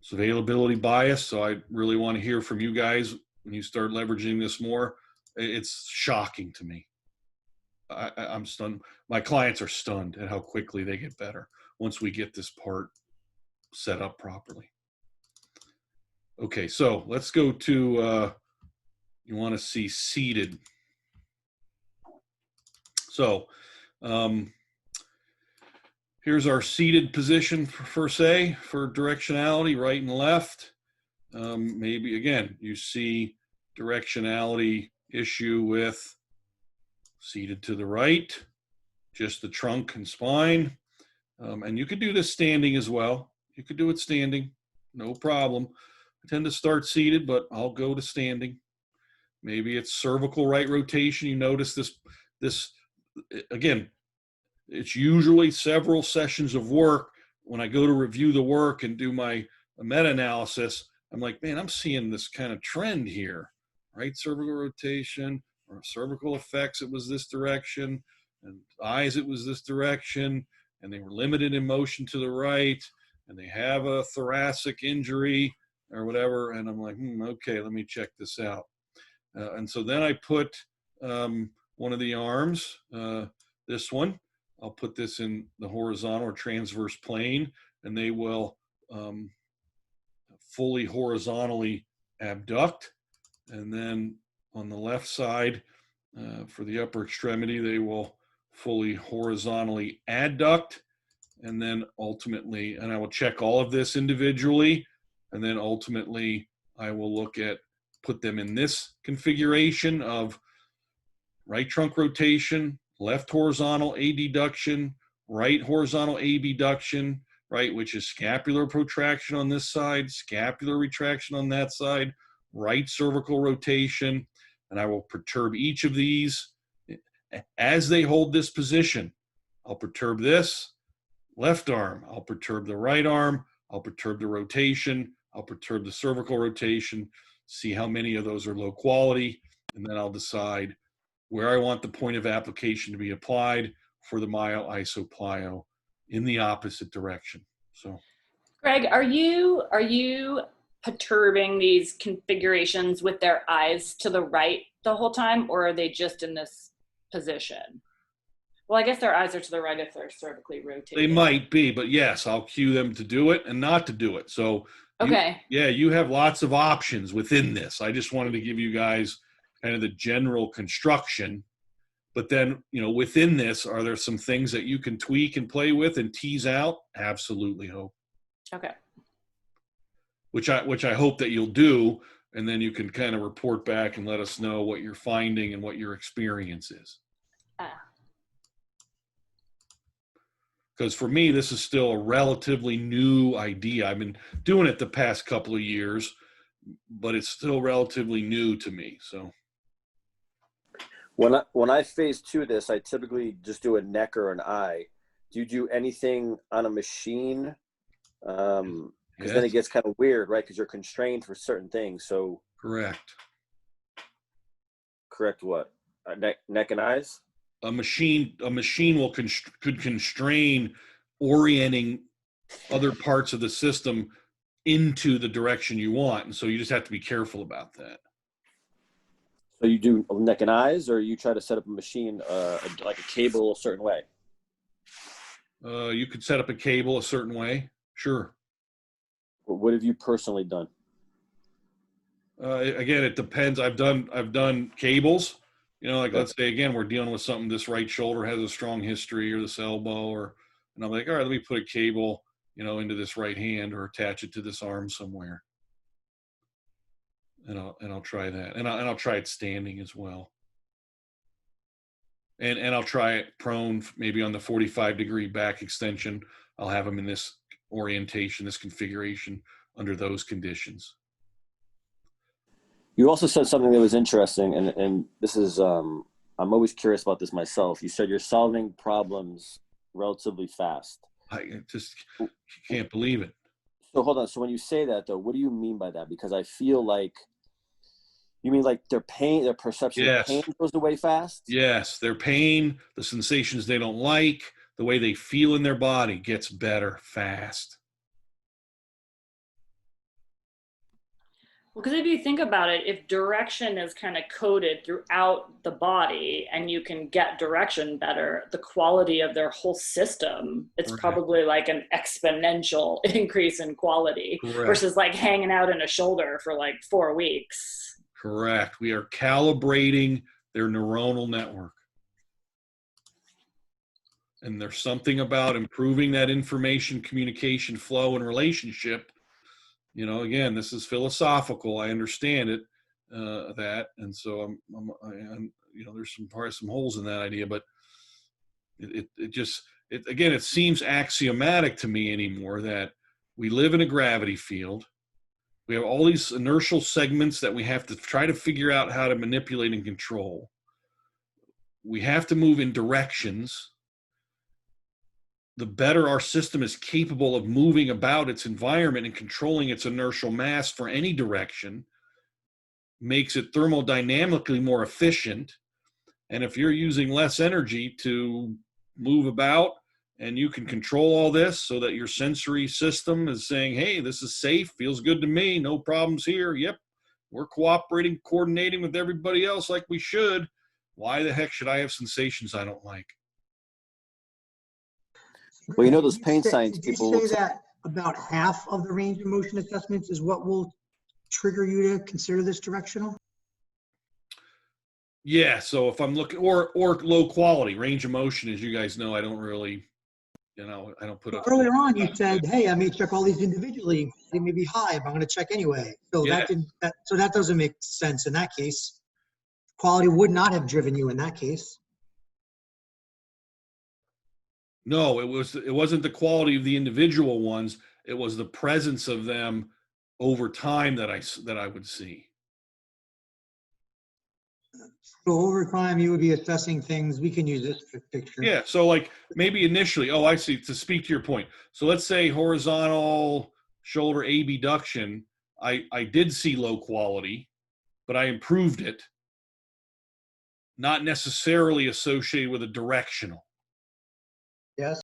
It's availability bias. So I really want to hear from you guys when you start leveraging this more. It's shocking to me. I'm stunned. My clients are stunned at how quickly they get better once we get this part set up properly. Okay, so let's go to, you want to see seated. So here's our seated position for directionality, right and left. Maybe, again, you see directionality issue with seated to the right, just the trunk and spine. And you could do this standing as well. You could do it standing, no problem. I tend to start seated, but I'll go to standing. Maybe it's cervical right rotation. You notice this again, it's usually several sessions of work. When I go to review the work and do my meta-analysis, I'm like, man, I'm seeing this kind of trend here. Right cervical rotation, or cervical effects, it was this direction, and eyes, it was this direction, and they were limited in motion to the right, and they have a thoracic injury or whatever, and I'm like, okay, let me check this out. And so then I put one of the arms, this one, I'll put this in the horizontal or transverse plane, and they will fully horizontally abduct. And then on the left side, for the upper extremity, they will fully horizontally adduct. And then ultimately, and I will check all of this individually, and then ultimately I will look at, put them in this configuration of right trunk rotation, left horizontal adduction, right horizontal abduction, right, which is scapular protraction on this side, scapular retraction on that side, right cervical rotation, and I will perturb each of these as they hold this position. I'll perturb this left arm, I'll perturb the right arm, I'll perturb the rotation, I'll perturb the cervical rotation, see how many of those are low quality, and then I'll decide where I want the point of application to be applied for the myo-isoplyo in the opposite direction. So, Greg, are you perturbing these configurations with their eyes to the right the whole time, or are they just in this position? Well, I guess their eyes are to the right if they're cervically rotated. they might be, but yes, I'll cue them to do it and not to do it. So, okay. You have lots of options within this. I just wanted to give you guys kind of the general construction. But then, within this, are there some things that you can tweak and play with and tease out? Absolutely, Hope. Okay. Which I hope that you'll do, and then you can kind of report back and let us know what you're finding and what your experience is. Because for me, this is still a relatively new idea. I've been doing it the past couple of years, but it's still relatively new to me. So, When I phase two this, I typically just do a neck or an eye. Do you do anything on a machine? Because then it gets kind of weird, right? Because you're constrained for certain things. So Correct. Correct what? Neck and eyes? A machine will could constrain orienting other parts of the system into the direction you want, and so you just have to be careful about that. So you do neck and eyes, or you try to set up a machine like a cable a certain way? You could set up a cable a certain way, sure. What have you personally done? Again, it depends. I've done cables. You know, like let's say again, we're dealing with something. This right shoulder has a strong history, or this elbow, and I'm like, all right, let me put a cable, you know, into this right hand, or attach it to this arm somewhere, and I'll try that, and I'll try it standing as well, and I'll try it prone, maybe on the 45-degree back extension. I'll have them in this orientation, this configuration, under those conditions. You also said something that was interesting, and this is, I'm always curious about this myself. You said you're solving problems relatively fast. I just can't believe it. So hold on. So when you say that, though, what do you mean by that? Because I feel like, you mean like their perception of pain goes away fast? Yes, their pain, the sensations they don't like, the way they feel in their body gets better fast. Well, because if you think about it, if direction is kind of coded throughout the body and you can get direction better, the quality of their whole system, it's probably like an exponential increase in quality versus like hanging out in a shoulder for like 4 weeks. Correct. We are calibrating their neuronal network. And there's something about improving that information, communication flow, and relationship. You know, again, this is philosophical. I understand it, that, and so I'm you know, there's some holes in that idea, but it seems axiomatic to me anymore that we live in a gravity field. We have all these inertial segments that we have to try to figure out how to manipulate and control. We have to move in directions. The better our system is capable of moving about its environment and controlling its inertial mass for any direction, makes it thermodynamically more efficient. And if you're using less energy to move about, and you can control all this so that your sensory system is saying, hey, this is safe, feels good to me, no problems here. Yep, we're cooperating, coordinating with everybody else like we should. Why the heck should I have sensations I don't like? Well, you know, those pain science people. Did you say that about half of the range of motion assessments is what will trigger you to consider this directional? Yeah, so if I'm looking, or low quality range of motion, as you guys know, I don't really, you know, I don't put up. Earlier on, you said, hey, I may check all these individually. They may be high, but I'm going to check anyway. So that doesn't make sense in that case. Quality would not have driven you in that case. No, it wasn't the quality of the individual ones. It was the presence of them over time that I would see. So over time, you would be assessing things. We can use this picture. Yeah. So like maybe initially, oh, I see. To speak to your point. So let's say horizontal shoulder abduction. I did see low quality, but I improved it. Not necessarily associated with a directional. Yes.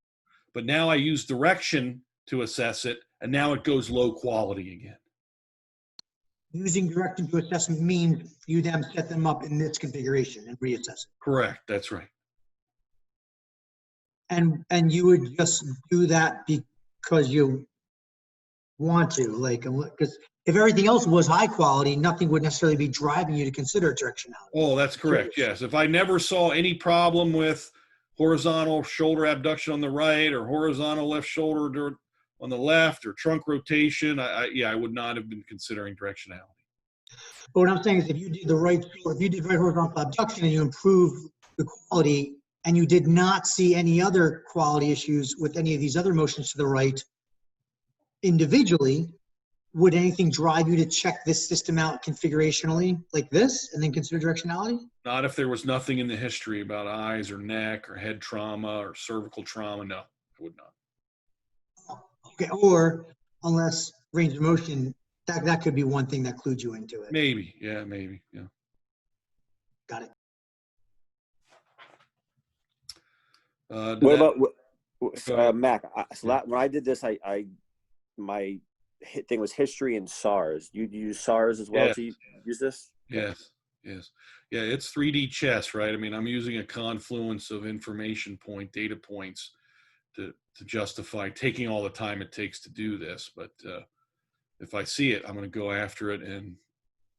But now I use direction to assess it, and now it goes low quality again. Using direction to assessment means you then set them up in this configuration and reassess it. Correct. That's right. And you would just do that because you want to, like, because if everything else was high quality, nothing would necessarily be driving you to consider directionality. Oh, that's correct. Yes. If I never saw any problem with horizontal shoulder abduction on the right, or horizontal left shoulder on the left, or trunk rotation, I would not have been considering directionality. But what I'm saying is, if you did right horizontal abduction and you improve the quality, and you did not see any other quality issues with any of these other motions to the right individually, would anything drive you to check this system out configurationally like this and then consider directionality? Not if there was nothing in the history about eyes or neck or head trauma or cervical trauma. No, I would not. Okay, or unless range of motion, that could be one thing that clued you into it. Maybe, yeah, maybe, yeah. Got it. What about Mac? When I did this, my thing was history and SARS. You use SARS as well Yeah. to use this? Yes, yes. Yeah, it's 3D chess, right? I mean, I'm using a confluence of information data points to justify taking all the time it takes to do this. But if I see it, I'm going to go after it. And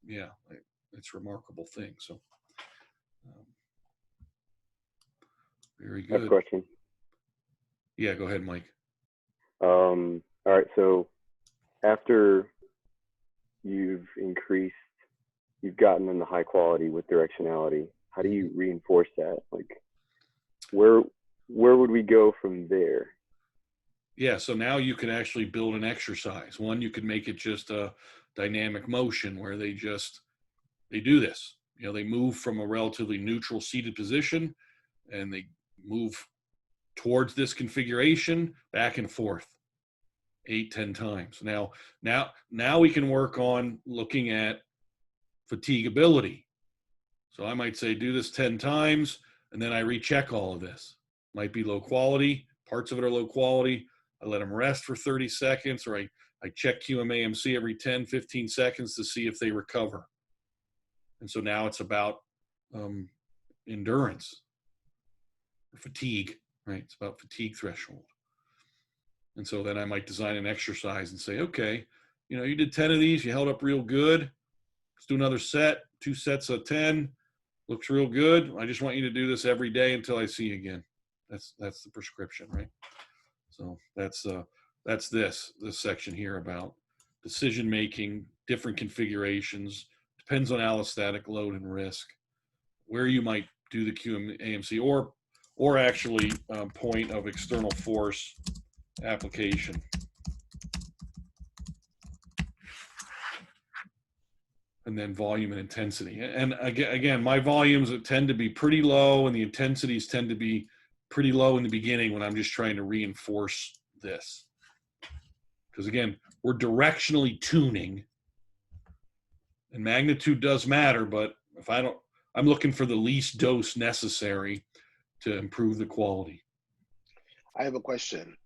yeah, it's a remarkable thing. So very good. Next question. Yeah, go ahead, Mike. All right, so after you've gotten in the high quality with directionality, how do you reinforce that? Like, where would we go from there? Yeah, so now you can actually build an exercise. One, you could make it just a dynamic motion where they do this. You know, they move from a relatively neutral seated position and they move towards this configuration back and forth 8-10 times. Now we can work on looking at fatigability. So I might say do this 10 times and then I recheck all of this. Might be low quality, parts of it are low quality. I let them rest for 30 seconds, or I check QM/AMC every 10, 15 seconds to see if they recover. And so now it's about endurance or fatigue, right? It's about fatigue threshold. And so then I might design an exercise and say, okay, you know, you did 10 of these, you held up real good. Let's do another set, 2 sets of 10. Looks real good. I just want you to do this every day until I see you again. That's the prescription, right? So that's this section here about decision making, different configurations, depends on allostatic load and risk, where you might do the QM/AMC or actually point of external force application. And then volume and intensity. And again, my volumes tend to be pretty low and the intensities tend to be pretty low in the beginning when I'm just trying to reinforce this. Because again, we're directionally tuning and magnitude does matter, but if I'm looking for the least dose necessary to improve the quality. I have a question.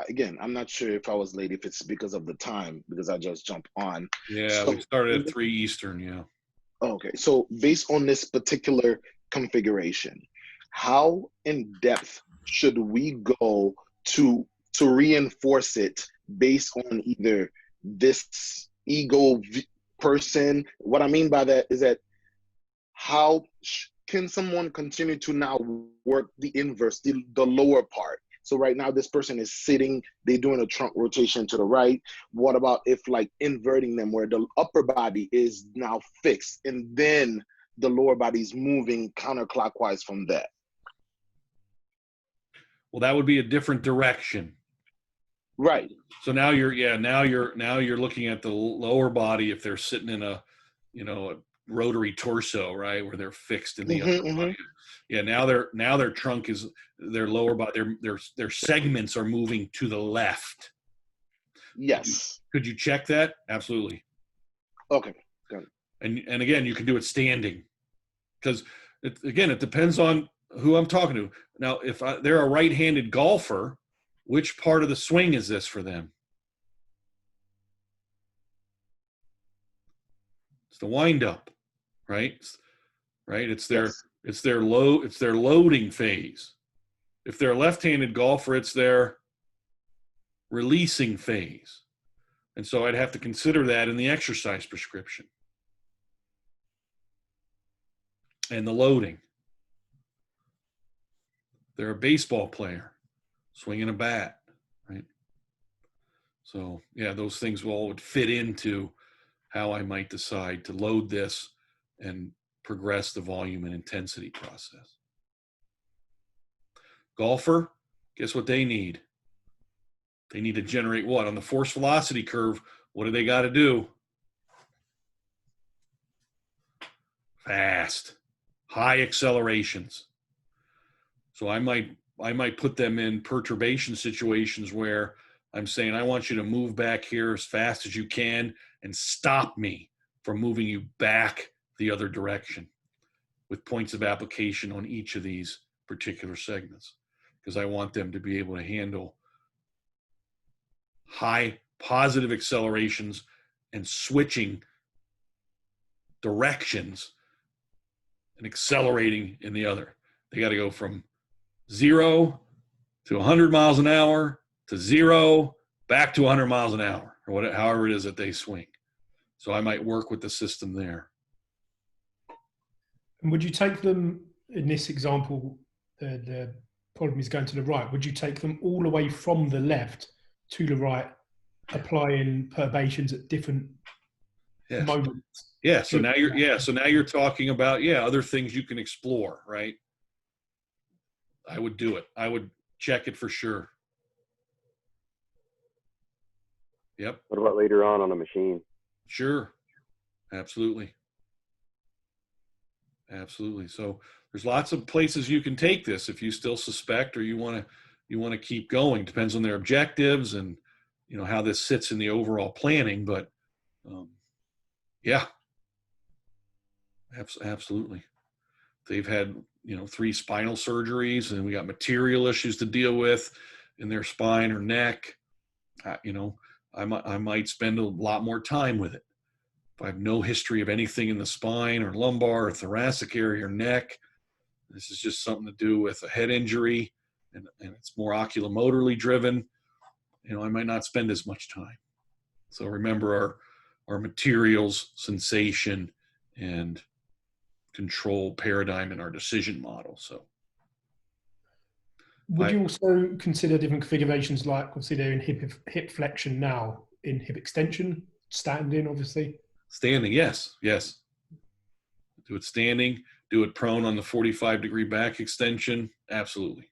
Again, I'm not sure if I was late, if it's because of the time, because I just jumped on. Yeah, So, we started at 3 Eastern, yeah. Okay, so based on this particular configuration, how in depth should we go to reinforce it based on either this ego person? What I mean by that is that how can someone continue to now work the inverse, the lower part? So right now this person is sitting, they're doing a trunk rotation to the right. What about if like inverting them where the upper body is now fixed and then the lower body is moving counterclockwise from that? Well, that would be a different direction. Right. So now you're looking at the lower body if they're sitting in a rotary torso, right, where they're fixed in the upper body. Yeah, now their trunk is their lower body. Their segments are moving to the left. Yes. Could you check that? Absolutely. Okay. Good. And again, you can do it standing, because it depends on who I'm talking to. Now, if they're a right-handed golfer, which part of the swing is this for them? It's the wind-up, right? Right. It's their loading phase. If they're a left-handed golfer, it's their releasing phase. And so I'd have to consider that in the exercise prescription. And the loading. They're a baseball player, swinging a bat, right? So yeah, those things all would fit into how I might decide to load this and progress the volume and intensity process. Golfer, guess what they need? They need to generate what? On the force velocity curve, what do they got to do? Fast, high accelerations. So I might put them in perturbation situations where I'm saying, I want you to move back here as fast as you can and stop me from moving you back the other direction, with points of application on each of these particular segments, because I want them to be able to handle high positive accelerations and switching directions and accelerating in the other. They got to go from 0 to 100 miles an hour to 0 back to 100 miles an hour, or whatever, however it is that they swing. So I might work with the system there. And would you take them, in this example, the problem is going to the right, would you take them all the way from the left to the right, applying perturbations at different moments? Yeah, so now you're talking about other things you can explore, right? I would do it. I would check it for sure. Yep. What about later on a machine? Sure. Absolutely. Absolutely. So there's lots of places you can take this if you still suspect, or you want to keep going. Depends on their objectives and how this sits in the overall planning. But yeah, absolutely. They've had 3 spinal surgeries, and we got material issues to deal with in their spine or neck. I might spend a lot more time with it. If I have no history of anything in the spine or lumbar or thoracic area or neck, this is just something to do with a head injury, and it's more oculomotorly driven, I might not spend as much time. So remember our materials, sensation, and control paradigm in our decision model. So would you also consider different configurations, like obviously they're in hip flexion now, in hip extension, standing, obviously? Standing, yes. Do it standing, do it prone on the 45-degree back extension, absolutely.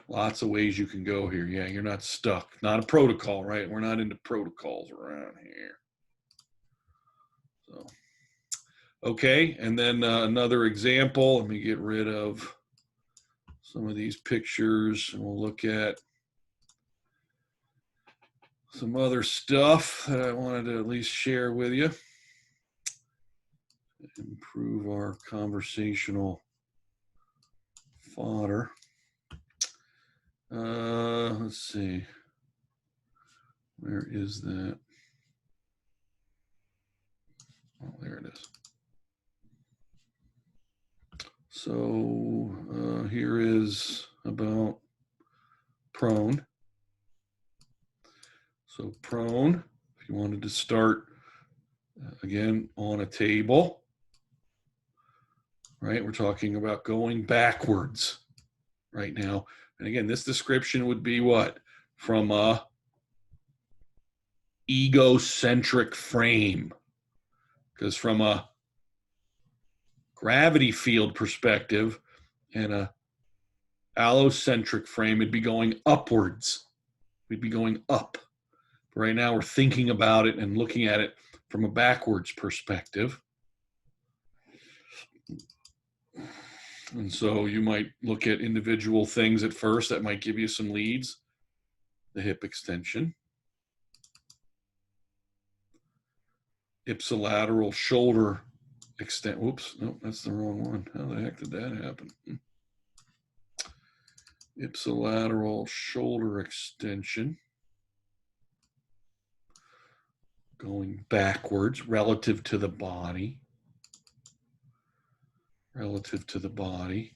Lots of ways you can go here. Yeah, you're not stuck. Not a protocol, right? We're not into protocols around here. So, okay, and then another example. Let me get rid of some of these pictures, and we'll look at some other stuff that I wanted to at least share with you. Improve our conversational fodder. Let's see. Where is that? Oh, there it is. So here is about prone. So prone, if you wanted to start again on a table, right? We're talking about going backwards right now. And again, this description would be what? From a egocentric frame. Because from a gravity field perspective and a allocentric frame, it'd be going upwards. We'd be going up. But right now we're thinking about it and looking at it from a backwards perspective. And so you might look at individual things at first that might give you some leads. The hip extension. Ipsilateral shoulder extent. Whoops, no, that's the wrong one. How the heck did that happen? Ipsilateral shoulder extension. Going backwards relative to the body. Relative to the body.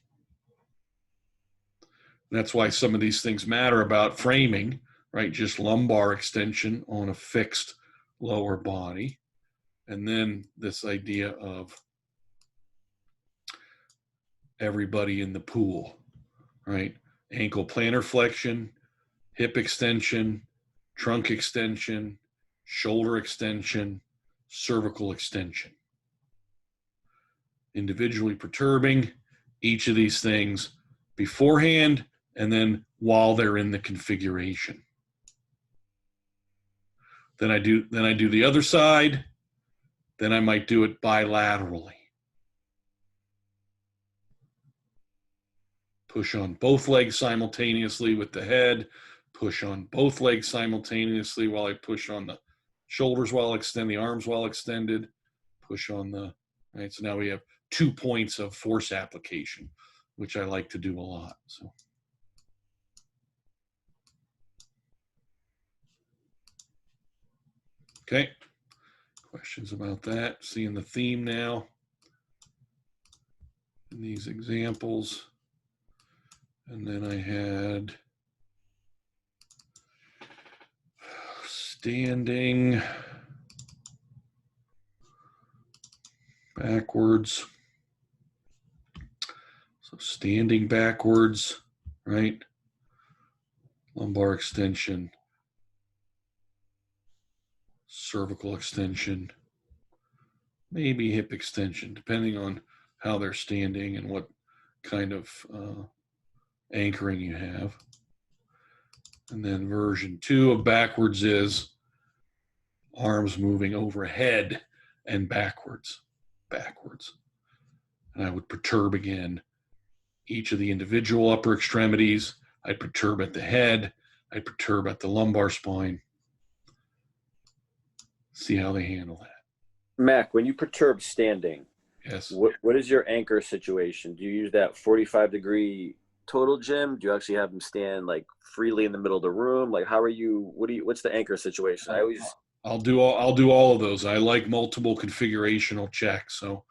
That's why some of these things matter about framing, right? Just lumbar extension on a fixed lower body. And then this idea of everybody in the pool, right? Ankle plantar flexion, hip extension, trunk extension, shoulder extension, cervical extension. Individually perturbing each of these things beforehand and then while they're in the configuration. Then I do the other side. Then I might do it bilaterally. Push on both legs simultaneously with the head, push on both legs simultaneously while I push on the shoulders while extend the arms while extended, push on the, right? So now we have 2 points of force application, which I like to do a lot. So. Okay, questions about that? Seeing the theme now in these examples. And then I had standing backwards. So standing backwards, right? Lumbar extension, cervical extension, maybe hip extension, depending on how they're standing and what kind of anchoring you have. And then version 2 of backwards is arms moving overhead and backwards. And I would perturb again each of the individual upper extremities. I'd perturb at the head. I'd perturb at the lumbar spine. See how they handle that. Mac, when you perturb standing, Yes. What is your anchor situation? Do you use that 45-degree total gym? Do you actually have them stand like freely in the middle of the room? Like, how are you? What's the anchor situation? I'll do all of those. I like multiple configurational checks. So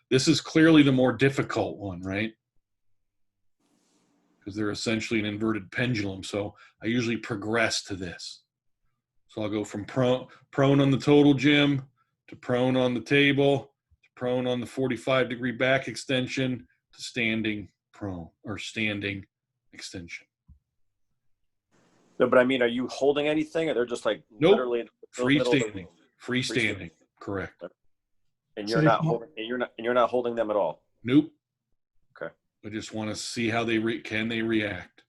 this is clearly the more difficult one, right? Because they're essentially an inverted pendulum. So I usually progress to this. So I'll go from prone on the total gym to prone on the table to prone on the 45-degree back extension to standing prone or standing extension. No, but I mean, are you holding anything, or they're just like Nope. literally in the middle of the room? Freestanding. Correct. And you're not holding them at all. Nope. Okay. I just want to see how they can they react.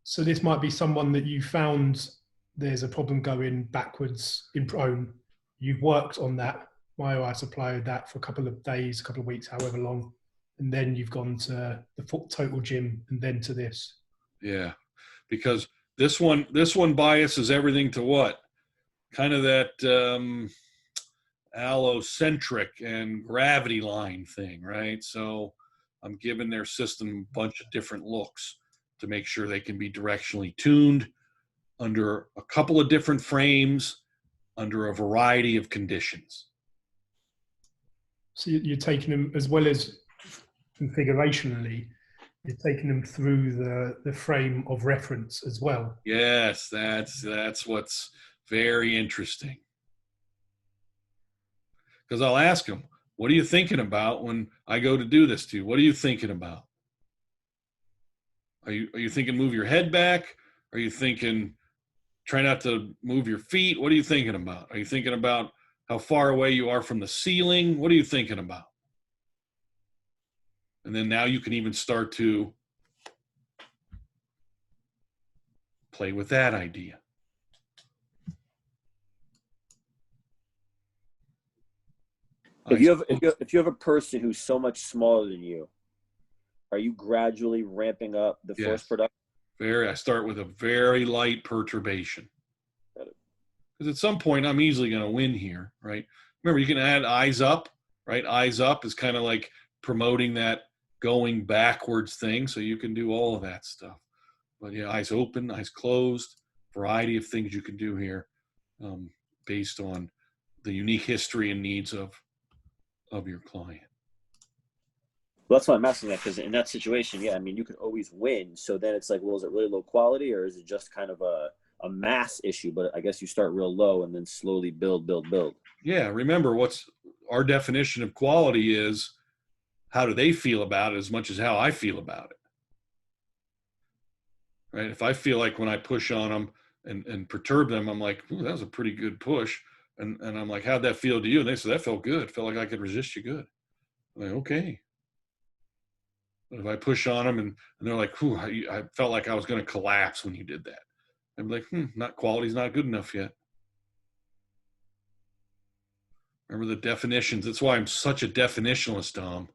So this might be someone that you found there's a problem going backwards in prone. You've worked on that, myo-isoplyed that for a couple of days, a couple of weeks, however long, and then you've gone to the total gym and then to this. Yeah, because this one biases everything to what? Kind of that allocentric and gravity line thing, right? So I'm giving their system a bunch of different looks to make sure they can be directionally tuned under a couple of different frames, under a variety of conditions. So you're taking them, as well as configurationally, you're taking them through the frame of reference as well. Yes, that's what's very interesting. Because I'll ask them, what are you thinking about when I go to do this to you? What are you thinking about? Are you thinking move your head back? Are you thinking try not to move your feet? What are you thinking about? Are you thinking about how far away you are from the ceiling? What are you thinking about? And then now you can even start to play with that idea. If you have a person who's so much smaller than you, are you gradually ramping up the force production? I start with a very light perturbation. Because at some point I'm easily going to win here, right? Remember, you can add eyes up, right? Eyes up is kind of like promoting that going backwards thing. So you can do all of that stuff. But yeah, eyes open, eyes closed, variety of things you can do here based on the unique history and needs of your client. Well, that's why I'm asking that, because in that situation, yeah, I mean, you can always win. So then it's like, well, is it really low quality, or is it just kind of a mass issue? But I guess you start real low and then slowly build. Yeah, remember what's our definition of quality is how do they feel about it as much as how I feel about it. Right? If I feel like when I push on them and perturb them, I'm like, ooh, that was a pretty good push. And I'm like, how'd that feel to you? And they said, that felt good. Felt like I could resist you good. I'm like, okay. If I push on them and they're like, "Whew, I felt like I was going to collapse when you did that," I'm like, quality's not good enough yet. Remember the definitions. That's why I'm such a definitionalist, Dom.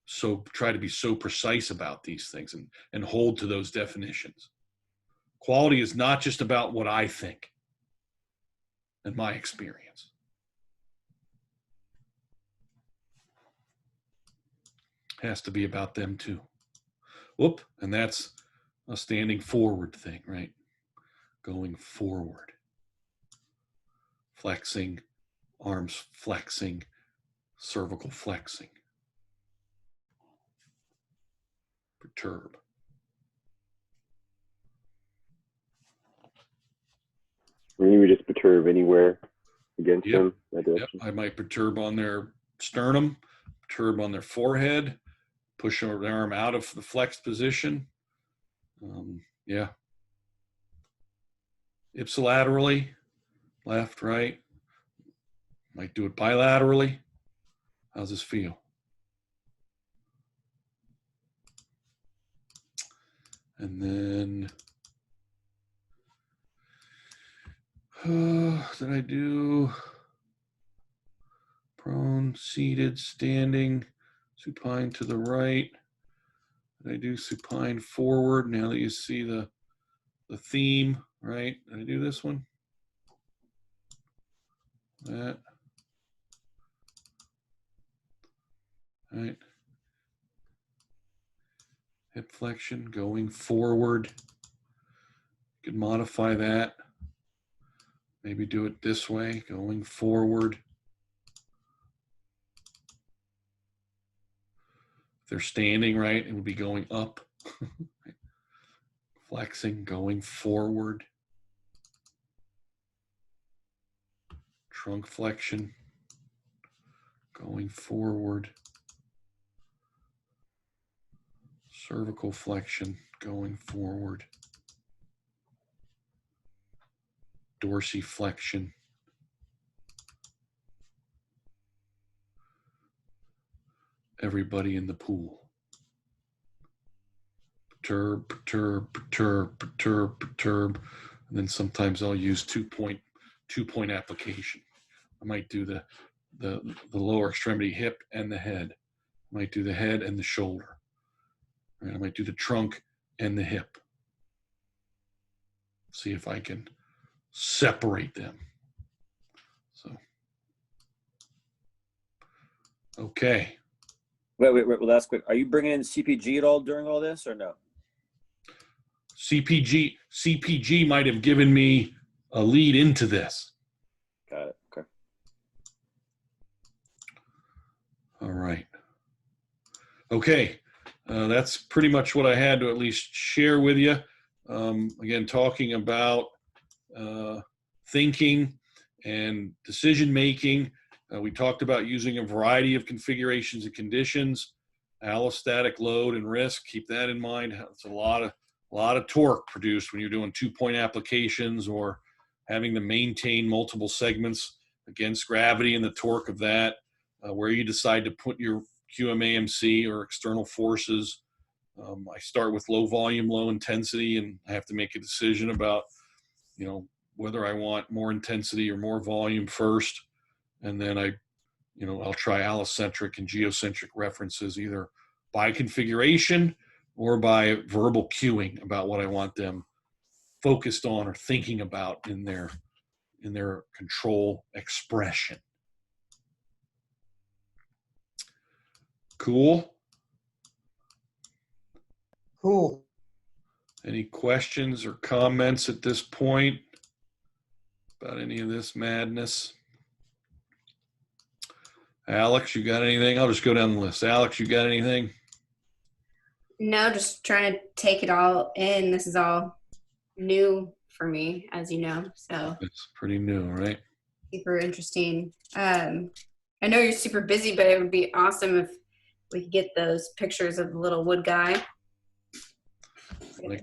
So try to be so precise about these things and hold to those definitions. Quality is not just about what I think and my experience. It has to be about them too. Whoop, and that's a standing forward thing, right? Going forward. Flexing, arms flexing, cervical flexing. Perturb. Or you would just perturb anywhere against them. Yep. I might perturb on their sternum, perturb on their forehead, push their arm out of the flexed position. Yeah. Ipsilaterally, left, right. Might do it bilaterally. How's this feel? And then, did I do prone, seated, standing, supine to the right? Did I do supine forward? Now that you see the theme, right? Did I do this one? That. Right. Hip flexion going forward. You could modify that. Maybe do it this way, going forward. If they're standing, right, it would be going up. Flexing, going forward. Trunk flexion, going forward. Cervical flexion, going forward. Dorsiflexion. Everybody in the pool. Perturb, perturb, perturb, perturb, perturb. And then sometimes I'll use two-point application. I might do the lower extremity hip and the head. I might do the head and the shoulder. Right, I might do the trunk and the hip. See if I can separate them. So, okay. Wait, last quick. Are you bringing in CPG at all during all this or no? CPG might have given me a lead into this. Got it. Okay. All right. Okay. That's pretty much what I had to at least share with you. Again, talking about thinking and decision making. We talked about using a variety of configurations and conditions, allostatic load and risk. Keep that in mind. It's a lot of torque produced when you're doing two-point applications or having to maintain multiple segments against gravity and the torque of that. Where you decide to put your QMAMC or external forces. I start with low volume, low intensity, and I have to make a decision about, whether I want more intensity or more volume first. And then I'll try allocentric and geocentric references either by configuration or by verbal cueing about what I want them focused on or thinking about in their control expression. Cool. Cool. Any questions or comments at this point about any of this madness? Alex, you got anything? I'll just go down the list. Alex, you got anything? No, just trying to take it all in. This is all new for me, as you know, so. It's pretty new, right? Super interesting. I know you're super busy, but it would be awesome if we could get those pictures of the little wood guy.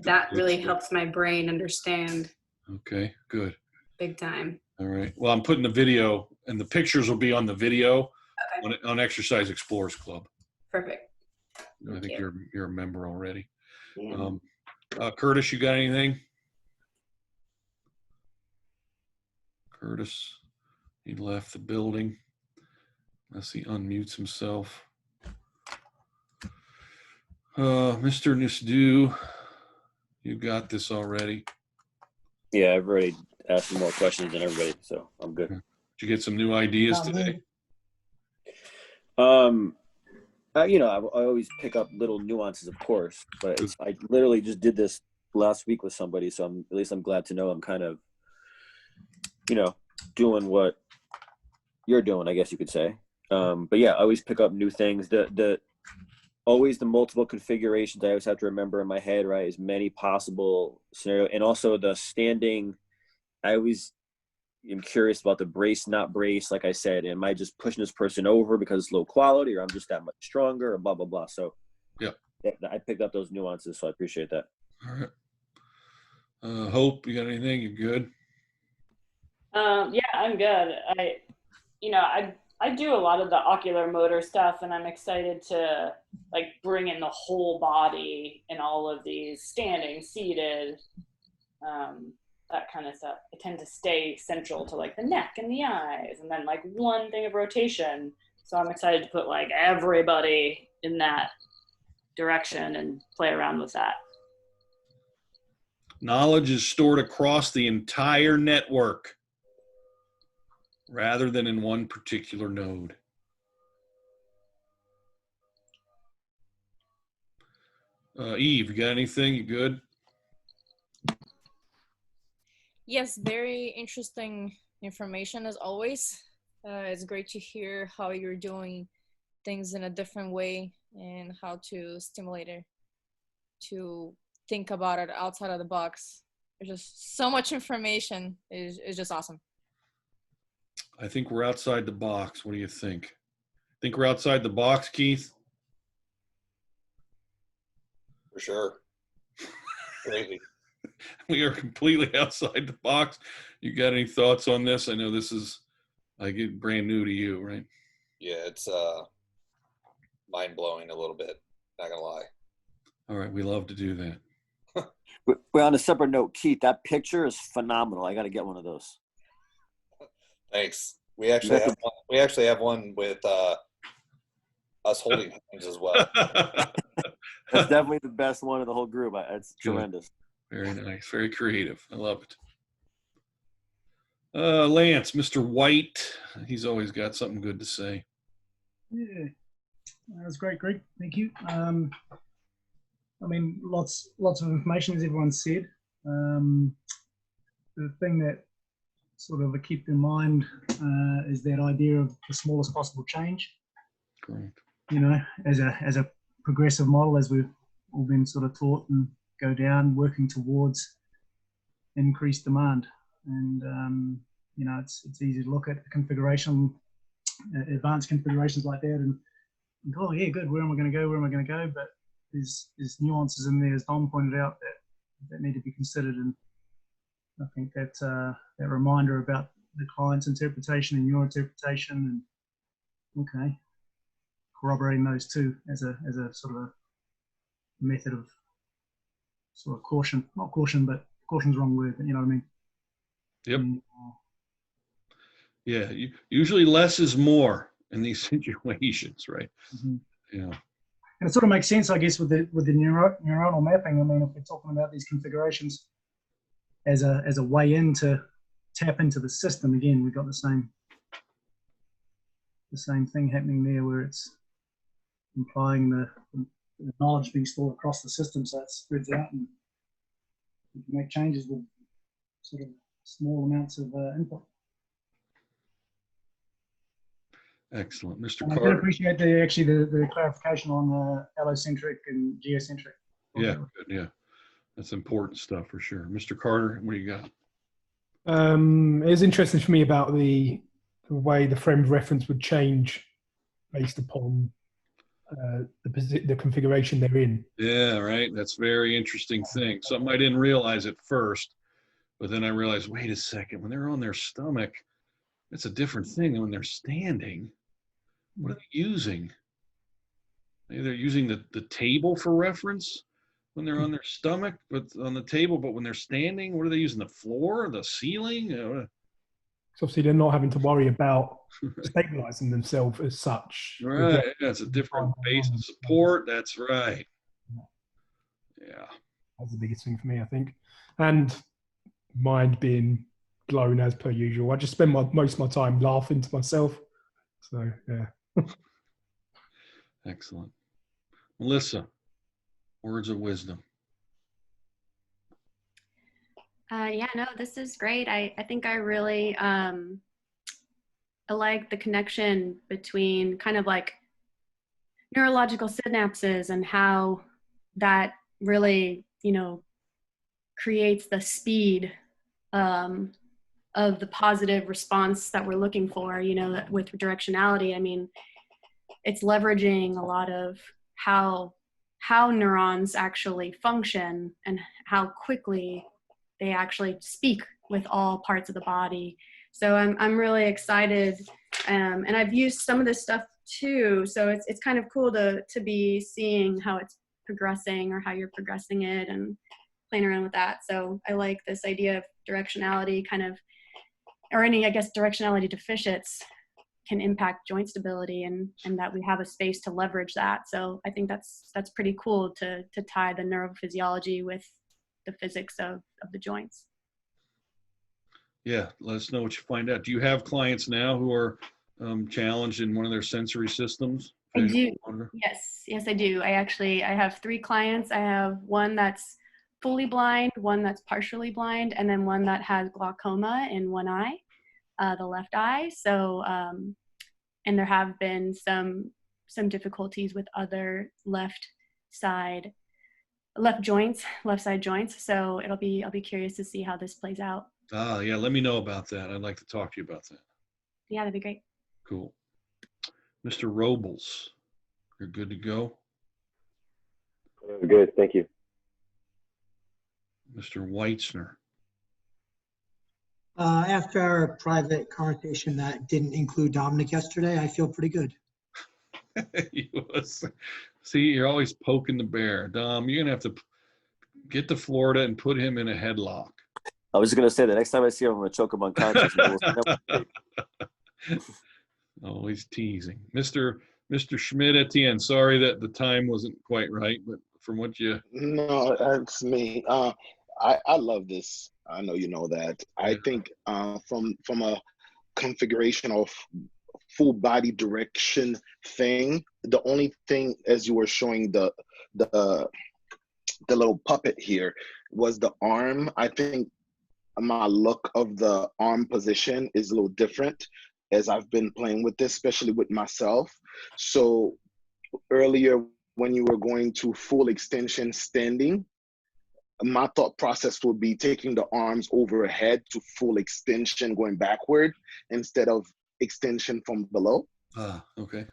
That really helps my brain understand. Okay, good. Big time. All right. Well, I'm putting the video, and the pictures will be on the video on Exercise Explorers Club. Perfect. I think you. you're a member already. Yeah. Curtis, you got anything? Curtis, he left the building unless he unmutes himself. Mr. Nisdu, you got this already. Yeah, I've already asked some more questions than everybody, so I'm good. Did you get some new ideas Not today? me. You know, I always pick up little nuances, of course, but I literally just did this last week with somebody, so I'm glad to know I'm kind of, you know, doing what you're doing, I guess you could say. But yeah, I always pick up new things. Always the multiple configurations I always have to remember in my head, right? As many possible scenario, and also the standing. I always am curious about the brace, not brace. Like I said, am I just pushing this person over because it's low quality, or I'm just that much stronger, or blah blah blah. So yeah, I picked up those nuances, so I appreciate that. All right. Hope, you got anything? You good? Yeah, I'm good. I do a lot of the ocular motor stuff, and I'm excited to like bring in the whole body in all of these standing, seated, that kind of stuff. I tend to stay central to like the neck and the eyes, and then like one thing of rotation. So I'm excited to put like everybody in that direction and play around with that. Knowledge is stored across the entire network rather than in one particular node. Eve, you got anything? You good? Yes, very interesting information as always. It's great to hear how you're doing things in a different way and how to stimulate it to think about it outside of the box. There's just so much information. It's just awesome. I think we're outside the box. What do you think? Think we're outside the box, Keith? For sure. Crazy. We are completely outside the box. You got any thoughts on this? I know this is like brand new to you, right? Yeah, it's mind-blowing a little bit, not gonna lie. All right, we love to do that. But on a separate note, Keith, that picture is phenomenal. I got to get one of those. Thanks. We actually have one with us holding hands as well. That's definitely the best one of the whole group. It's tremendous. Very nice. Very creative. I love it. Lance, Mr. White, he's always got something good to say. Yeah, that was great, Greg. Thank you. I mean, lots of information, as everyone said. The thing that sort of I keep in mind is that idea of the smallest possible change. Correct. You know, as a progressive model, as we've all been sort of taught, and go down, working towards increased demand. And you know, it's easy to look at the configuration, advanced configurations like that, and oh yeah, good. Where am I going to go? Where am I going to go? But there's nuances in there, as Don pointed out, that need to be considered. And I think that that reminder about the client's interpretation and your interpretation, and okay, corroborating those two as a sort of a method of sort of caution, not caution, but caution's the wrong word, but you know what I mean. Yep. Yeah, usually less is more in these situations, right? Mm-hmm. Yeah. And it sort of makes sense, I guess, with the neuronal mapping. I mean, if we're talking about these configurations as a way in to tap into the system, again, we've got the same thing happening there, where it's implying the knowledge being stored across the system, so it spreads out and you can make changes with sort of small amounts of input. Excellent. Mr. And Carter. I do appreciate the clarification on allocentric and geocentric. Yeah, good, yeah. That's important stuff for sure. Mr. Carter, what do you got? It was interesting for me about the way the frame of reference would change based upon the configuration they're in. Yeah, right. That's a very interesting thing. Something I didn't realize at first, but then I realized, wait a second, when they're on their stomach, it's a different thing than when they're standing. What are they using? maybe they're using the table for reference when they're on their stomach, but on the table, but when they're standing, what are they using? The floor, the ceiling? So obviously they're not having to worry about stabilizing themselves as such. Right. Yeah, it's a different base of support. That's right. Yeah. That's the biggest thing for me, I think. And mind being blown as per usual. I just spend most of my time laughing to myself. So, yeah. Excellent. Melissa, words of wisdom. Yeah, no, this is great. I think I really I like the connection between kind of like neurological synapses and how that really, creates the speed of the positive response that we're looking for, with directionality. I mean, it's leveraging a lot of how neurons actually function and how quickly they actually speak with all parts of the body. So I'm really excited, and I've used some of this stuff too. So it's kind of cool to be seeing how it's progressing or how you're progressing it and playing around with that. So I like this idea of directionality kind of, or any, I guess, directionality deficits can impact joint stability, and that we have a space to leverage that. So I think that's pretty cool to tie the neurophysiology with the physics of the joints. Yeah, let us know what you find out. Do you have clients now who are challenged in one of their sensory systems? I do. Yes, I do. I have 3 clients. I have one that's fully blind, one that's partially blind, and then one that has glaucoma in one eye, the left eye. So, and there have been some difficulties with other left side joints. So I'll be curious to see how this plays out. Yeah, let me know about that. I'd like to talk to you about that. Yeah, that'd be great. Cool. Mr. Robles, you're good to go? Good, thank you. Mr. Weitzner. After our private conversation that didn't include Dominic yesterday, I feel pretty good. See, you're always poking the bear. Dom, you're going to have to get to Florida and put him in a headlock. I was just going to say, the next time I see him, I'm going to choke him unconscious. Always teasing. Mr. Schmidt at the end. Sorry that the time wasn't quite right, but from what you... No, that's me. I love this. I know you know that. I think from a configuration of full body direction thing, the only thing, as you were showing the little puppet here, was the arm. I think my look of the arm position is a little different as I've been playing with this, especially with myself. So earlier when you were going to full extension standing, my thought process would be taking the arms overhead to full extension going backward instead of extension from below. Okay.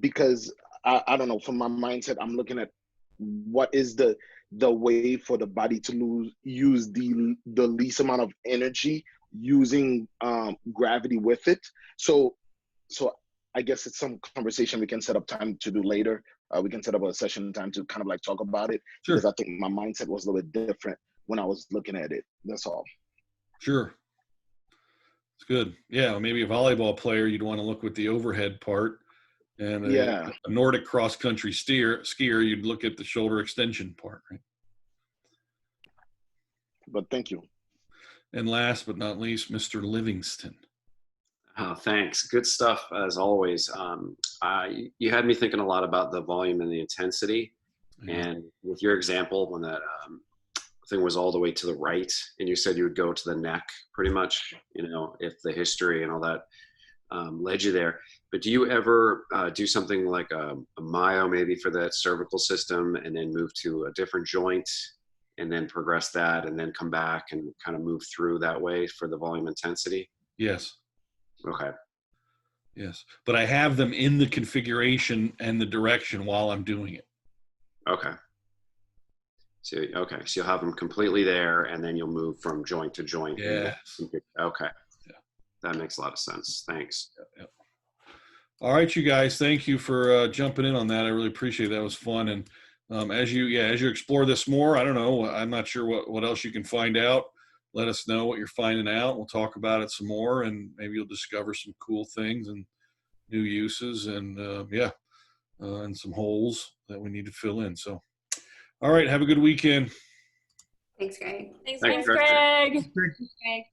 Because I don't know, from my mindset, I'm looking at what is the way for the body to use the least amount of energy using gravity with it. So I guess it's some conversation we can set up time to do later. We can set up a session time to kind of like talk about it. Sure. Because I think my mindset was a little bit different when I was looking at it. That's all. Sure. It's good. Yeah, maybe a volleyball player, you'd want to look with the overhead part. And a Nordic cross-country skier, you'd look at the shoulder extension part, right? But thank you. And last but not least, Mr. Livingston. Thanks. Good stuff, as always. You had me thinking a lot about the volume and the intensity. And with your example, when that thing was all the way to the right, and you said you would go to the neck pretty much, if the history and all that led you there. But do you ever do something like a myo maybe for that cervical system and then move to a different joint and then progress that and then come back and kind of move through that way for the volume intensity? Yes. Okay. Yes. But I have them in the configuration and the direction while I'm doing it. Okay. So you'll have them completely there and then you'll move from joint to joint. Yes. Okay. Yeah. That makes a lot of sense. Thanks. Yeah. All right, you guys, thank you for jumping in on that. I really appreciate it. That was fun. And as you explore this more, I don't know, I'm not sure what else you can find out. Let us know what you're finding out. We'll talk about it some more, and maybe you'll discover some cool things and new uses, and and some holes that we need to fill in. So, all right, have a good weekend. Thanks, Greg. Thanks, Thanks, Greg. Greg. Greg.